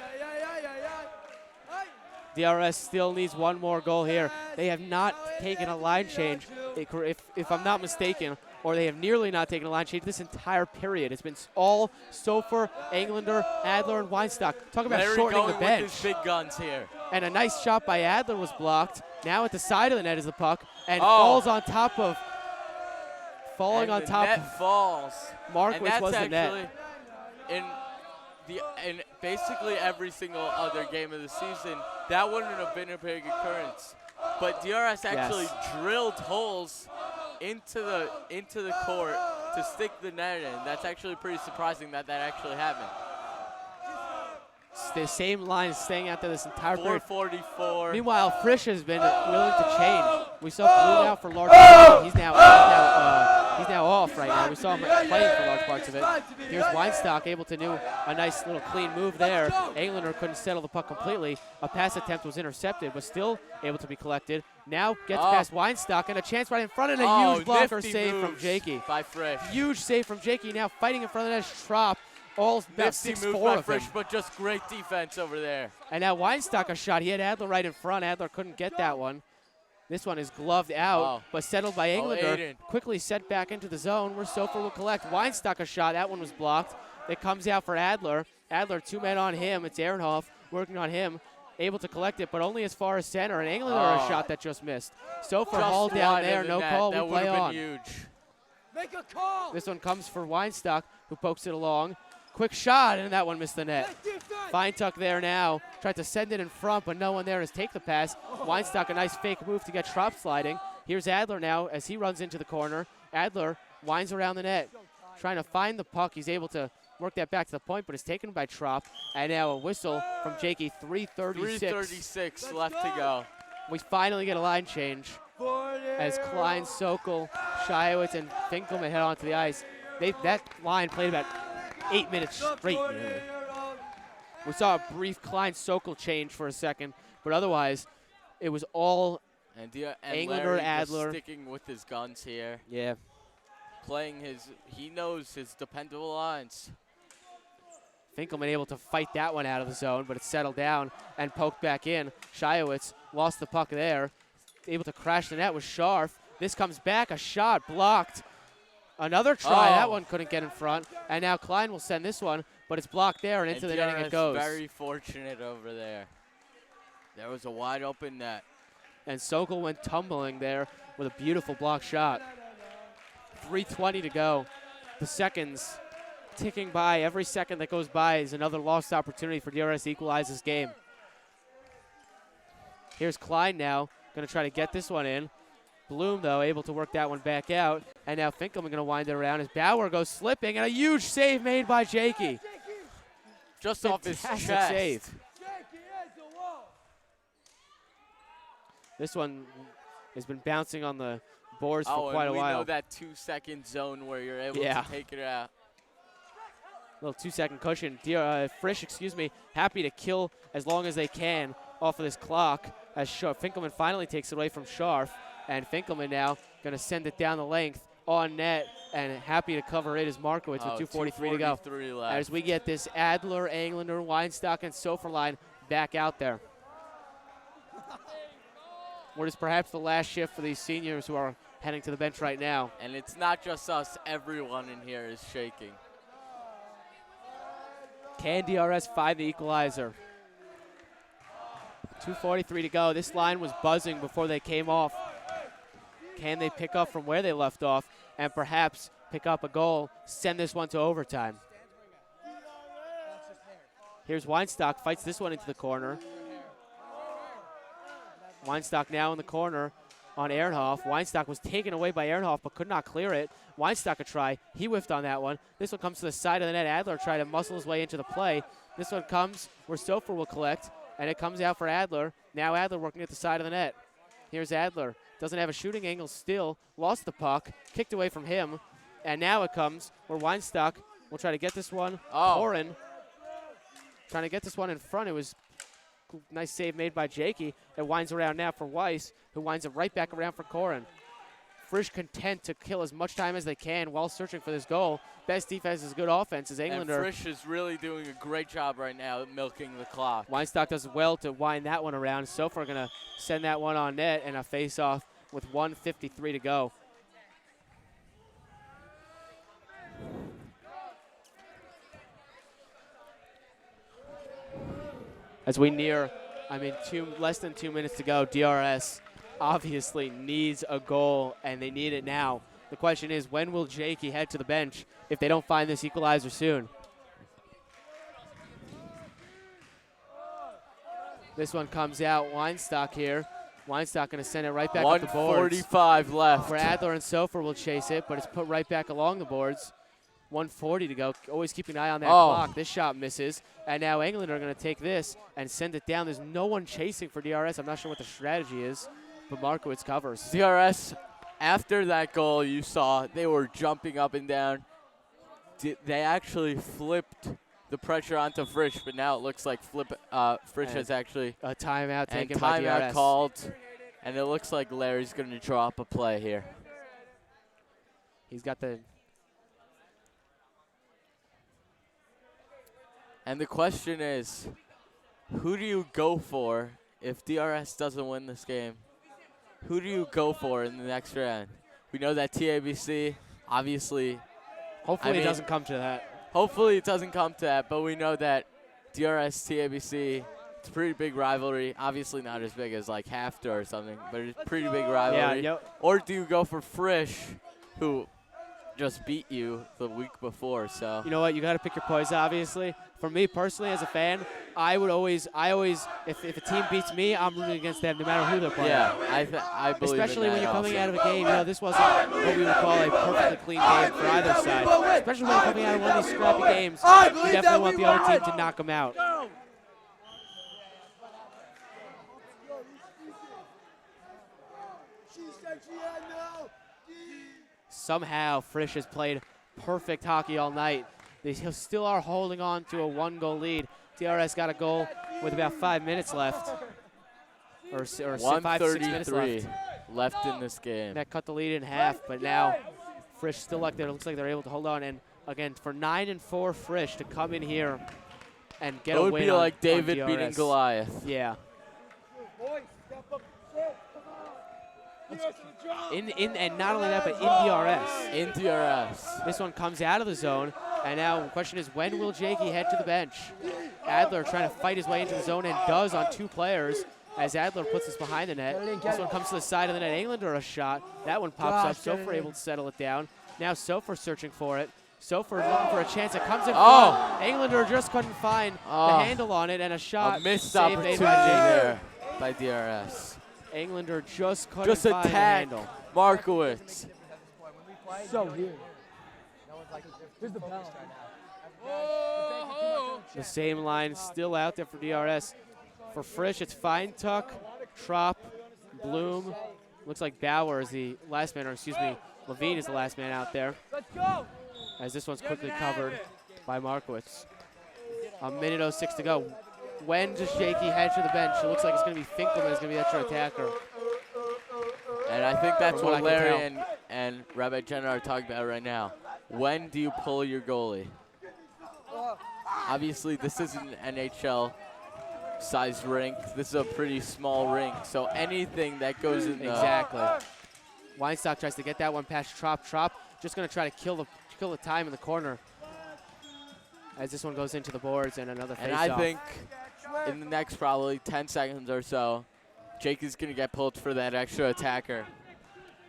DRS still needs one more goal here. They have not taken a line change, if I'm not mistaken, or they have nearly not taken a line change this entire period. It's been all Sofer, Englander, Adler, and Weinstock. Talk about Larry shortening the going bench. with his big guns here. And a nice shot by Adler was blocked. Now at the side of the net is the puck, and falls on top of, falling on top net of falls. Markowitz was the net. In basically every single other game of the season, that wouldn't have been a big occurrence. But DRS actually drilled holes into the court to stick the net in. That's actually pretty surprising that actually happened. It's the same line staying out there this entire period. 4:44. Meanwhile, Frisch has been willing to change. We saw Bloom out for large parts of it. He's now off right now. We saw him playing for large parts of it. Here's Weinstock able to do a nice little clean move there. Englander couldn't settle the puck completely. A pass attempt was intercepted, but still able to be collected. Now gets past Weinstock and a chance right in front, and a huge blocker save from Jakey. By Frisch. Huge save from Jakey. Now fighting in front of the net is Trop. All about 6'4" of Frisch, him. but just great defense over there. And now Weinstock a shot. He had Adler right in front. Adler couldn't get that one. This one is gloved out, but settled by Englander. Quickly set back into the zone where Sofer will collect. Weinstock a shot. That one was blocked. It comes out for Adler. Adler, 2 men on him. It's Ehrenhoff working on him. Able to collect it, but only as far as center. And Englander a shot that just missed. Sofer hauled down there. No call. That we play on. huge. Make a call. This one comes for Weinstock, who pokes it along. Quick shot, and that one missed the net. Fine tuck there now. Tried to send it in front, but no one there to take the pass. Weinstock, a nice fake move to get Trop sliding. Here's Adler now as he runs into the corner. Adler winds around the net, trying to find the puck. He's able to work that back to the point, but it's taken by Trop. And now a whistle from Jakey, 3:36. 3:36 left to go. We finally get a line change as Klein, Sokol, Shiowitz, and Finkelman head onto the ice. That line played about 8 minutes straight. We saw a brief Klein-Sokol change for a second, but otherwise, it was all Englander, Adler. Sticking with his guns here. Yeah. Playing he knows his dependable lines. Finkelman able to fight that one out of the zone, but it settled down and poked back in. Shiowitz lost the puck there. Able to crash the net with Scharf. This comes back, a shot blocked. Another try, that one couldn't get in front. And now Klein will send this one, but it's blocked there and into the netting it goes. Very fortunate over there. There was a wide open net. And Sokol went tumbling there with a beautiful block shot. 3:20 to go. The seconds ticking by. Every second that goes by is another lost opportunity for DRS to equalize this game. Here's Klein now, going to try to get this one in. Bloom, though, able to work that one back out. And now Finkelman going to wind it around as Bauer goes slipping, and a huge save made by Jakey. Just off his chest. Save. This one has been bouncing on the boards for quite a while. We know that 2-second zone where you're able to take it out. Little 2-second cushion. Frisch, happy to kill as long as they can off of this clock as Finkelman finally takes it away from Scharf. And Finkelman now going to send it down the length on net, and happy to cover it is Markowitz with 2:43 to go. Left. As we get this Adler, Englander, Weinstock, and Sofer line back out there. What is perhaps the last shift for these seniors who are heading to the bench right now. And it's not just us. Everyone in here is shaking. Can DRS find the equalizer? 2:43 to go. This line was buzzing before they came off. Can they pick up from where they left off and perhaps pick up a goal, send this one to overtime? Here's Weinstock, fights this one into the corner. Weinstock now in the corner on Ehrenhoff. Weinstock was taken away by Ehrenhoff but could not clear it. Weinstock a try. He whiffed on that one. This one comes to the side of the net. Adler tried to muscle his way into the play. This one comes where Sofer will collect, and it comes out for Adler. Now Adler working at the side of the net. Here's Adler. Doesn't have a shooting angle still. Lost the puck. Kicked away from him. And now it comes where Weinstock will try to get this one. Oh. Corin trying to get this one in front. It was nice save made by Jakey. It winds around now for Weiss, who winds it right back around for Corin. Frisch content to kill as much time as they can while searching for this goal. Best defense is good offense as Englander. And Frisch is really doing a great job right now at milking the clock. Weinstock does well to wind that one around. So far going to send that one on net and a face-off with 1:53 to go. As we near, less than 2 minutes to go, DRS obviously needs a goal, and they need it now. The question is, when will Jakey head to the bench if they don't find this equalizer soon? This one comes out. Weinstock here. Weinstock going to send it right back up the boards. 1:45 left. For Adler and Sofer will chase it, but it's put right back along the boards. 1:40 to go. Always keep an eye on that clock. This shot misses. And now England are going to take this and send it down. There's no one chasing for DRS. I'm not sure what the strategy is, but Markowitz covers. DRS, after that goal you saw, they were jumping up and down. They actually flipped the pressure onto Frisch, but now it looks like Frisch has actually a timeout taken by DRS. Timeout called, and it looks like Larry's going to draw up a play here. He's got the... And the question is, who do you go for if DRS doesn't win this game? Who do you go for in the next round? We know that TABC, obviously... Hopefully it doesn't come to that. Hopefully it doesn't come to that, but we know that DRS, TABC, it's a pretty big rivalry. Obviously not as big as like HAFTA or something, but it's a pretty big rivalry. Yeah, or do you go for Frisch, who just beat you the week before? So you know what? You got to pick your poison, obviously. For me personally, as a fan, I always, if a team beats me, I'm rooting against them no matter who they're playing. Yeah, I believe especially in that when you're coming also. out of a game. This wasn't what we would call a perfectly clean game for either side. Especially when you're coming out of one of these scrappy games, you definitely want the other team to knock them out. Somehow, Frisch has played perfect hockey all night. They still are holding on to a 1-goal lead. DRS got a goal with about 5 minutes left. Or 5 to 6 minutes left in this game. That cut the lead in half, but now Frisch still like there. It looks like they're able to hold on. And again, for 9-4 Frisch to come in here and get a win. It would be like David beating Goliath. Yeah. And not only that, but in DRS. In DRS. This one comes out of the zone, and now the question is, when will Jakey head to the bench? Adler trying to fight his way into the zone and does on 2 players as Adler puts this behind the net. This one comes to the side of the net. Englander a shot. That one pops up. Sofer able to settle it down. Now Sofer searching for it. Sofer looking for a chance. It comes in front. Englander just couldn't find the handle on it, and a shot. A missed saved opportunity there by DRS. Englander just couldn't find the handle. Markowitz. So weird. Here's the bell. The same line still out there for DRS. For Frisch, it's Feintuck, Trop, Bloom. Looks like Bauer is the last man, or excuse me, Levine is the last man out there. Let's go. As this one's quickly covered by Markowitz. 1:06 to go. When does Jakey head to the bench? It looks like it's going to be Finkelman is going to be the extra attacker. And I think that's From what what I can Larry and Rabbi Jenner are talking about right now. When do you pull your goalie? Obviously, this isn't an NHL-sized rink. This is a pretty small rink, so anything that goes in Exactly. Weinstock tries to get that one past Trop. Trop just going to try to kill the time in the corner as this one goes into the boards and another face-off. And I think in the next probably 10 seconds or so, Jake is going to get pulled for that extra attacker.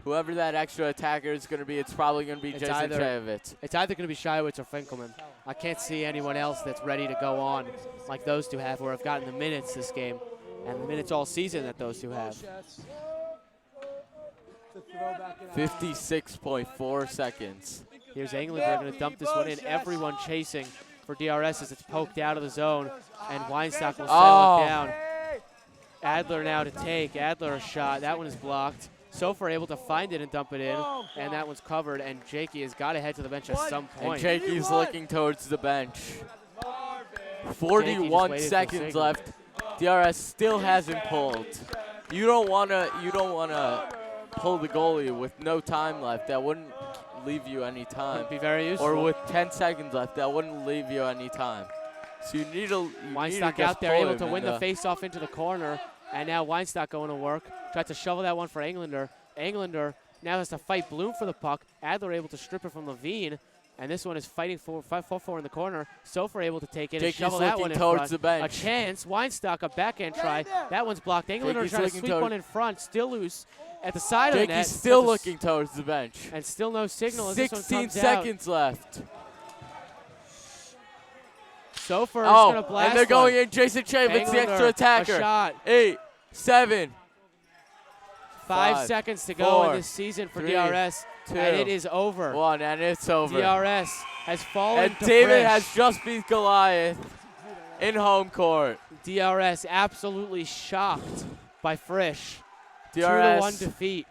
Whoever that extra attacker is going to be, it's probably going to be Jason Chayovitz. It's either going to be Chayovitz or Finkelman. I can't see anyone else that's ready to go on like those two have, or have gotten the minutes this game and the minutes all season that those two have. 56.4 seconds. Here's England. They're going to dump this one in. Everyone chasing for DRS as it's poked out of the zone, and Weinstock will settle it down. Adler now to take. Adler a shot. That one is blocked. Sofer able to find it and dump it in, and that one's covered, and Jakey has got to head to the bench at some And point. Jakey's looking towards the bench. Jakey 41 just waited for a seconds signal. left. DRS still hasn't pulled. You don't wanna pull the goalie with no time left. That wouldn't leave you any time. Would be very useful. Or with 10 seconds left, that wouldn't leave you any time. So you need to Weinstock out there able to win the face-off into the corner, and now Weinstock going to work. Tried to shovel that one for Englander. Englander now has to fight Bloom for the puck. Adler able to strip it from Levine, and this one is fighting for 5-4-4 in the corner. Sofer able to take it and Jakey's shovel that one looking in towards front. the bench. A chance. Weinstock, a backhand try. That one's blocked. Englander Jakey's trying to looking sweep towards- one in front. Still loose at the side of the net. Jakey's still Got the looking towards the bench. and still no signal as this one 16 comes out. seconds left. Sofer is going to Oh, blast and they're going one. in. Jason Chavitz, the Englander, extra attacker. A shot. 8, 7, 5 seconds to go 4, in this season for 3, DRS, 2, and it is over. 1, and it's over. DRS has fallen And to David Frisch. has just beat Goliath in home court. DRS absolutely shocked by Frisch. DRS, 2-1 defeat.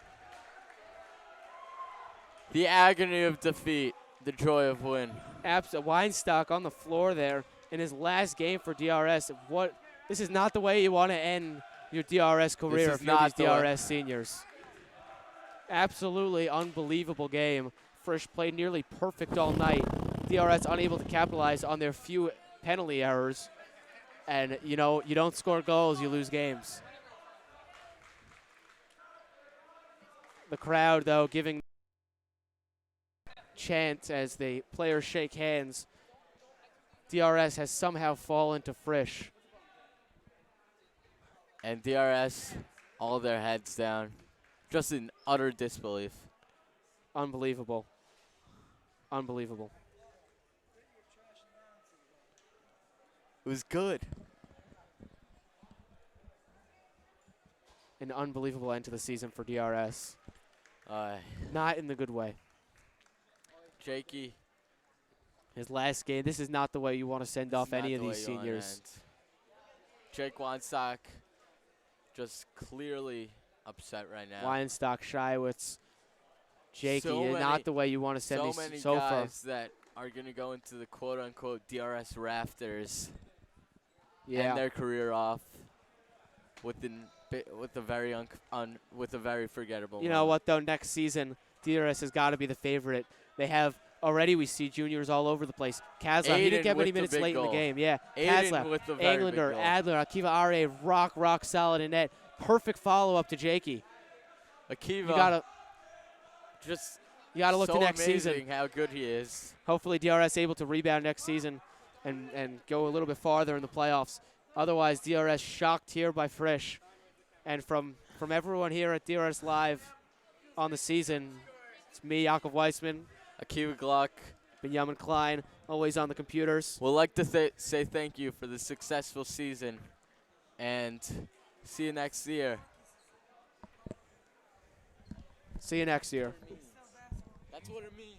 the agony of defeat, the joy of win. Weinstock on the floor there in his last game for DRS. This is not the way you want to end your DRS career is if you're not these the way. DRS seniors. Absolutely unbelievable game. Frisch played nearly perfect all night. DRS unable to capitalize on their few penalty errors. And, you know, you don't score goals, you lose games. The crowd, though, giving chant as the players shake hands. DRS has somehow fallen to Frisch. And DRS, all their heads down, just in utter disbelief. Unbelievable. Unbelievable. It was good. An unbelievable end to the season for DRS. Not in the good way. Jakey. His last game. This is not the way you want to send off any of not the these way you wanna seniors. end. Jake Weinstock just clearly upset right now. Weinstock, Shiwitz, Jakey. So not many- the way you want to send So these many so far. guys that are going to go into the quote-unquote DRS rafters Yeah. end their career off with a very forgettable. You know what, though? Next season, DRS has got to be the favorite. They have already. We see juniors all over the place. Kazla, he Aiden didn't get many with the minutes big late in goal. the game. Yeah, Aiden Kazla, with the very big Englander, goal. Adler, Akiva Are, rock solid in net. Perfect follow-up to Jakey. Akiva, You got to look so to next amazing season. how good he is. Hopefully, DRS able to rebound next season and go a little bit farther in the playoffs. Otherwise, DRS shocked here by Frisch. And from everyone here at DRS Live on the season, it's me, Yakov Weissman, Akiva Gluck. Benjamin Klein, always on the computers. We'd like to say thank you for the successful season, and see you next year. See you next year. That's what it means.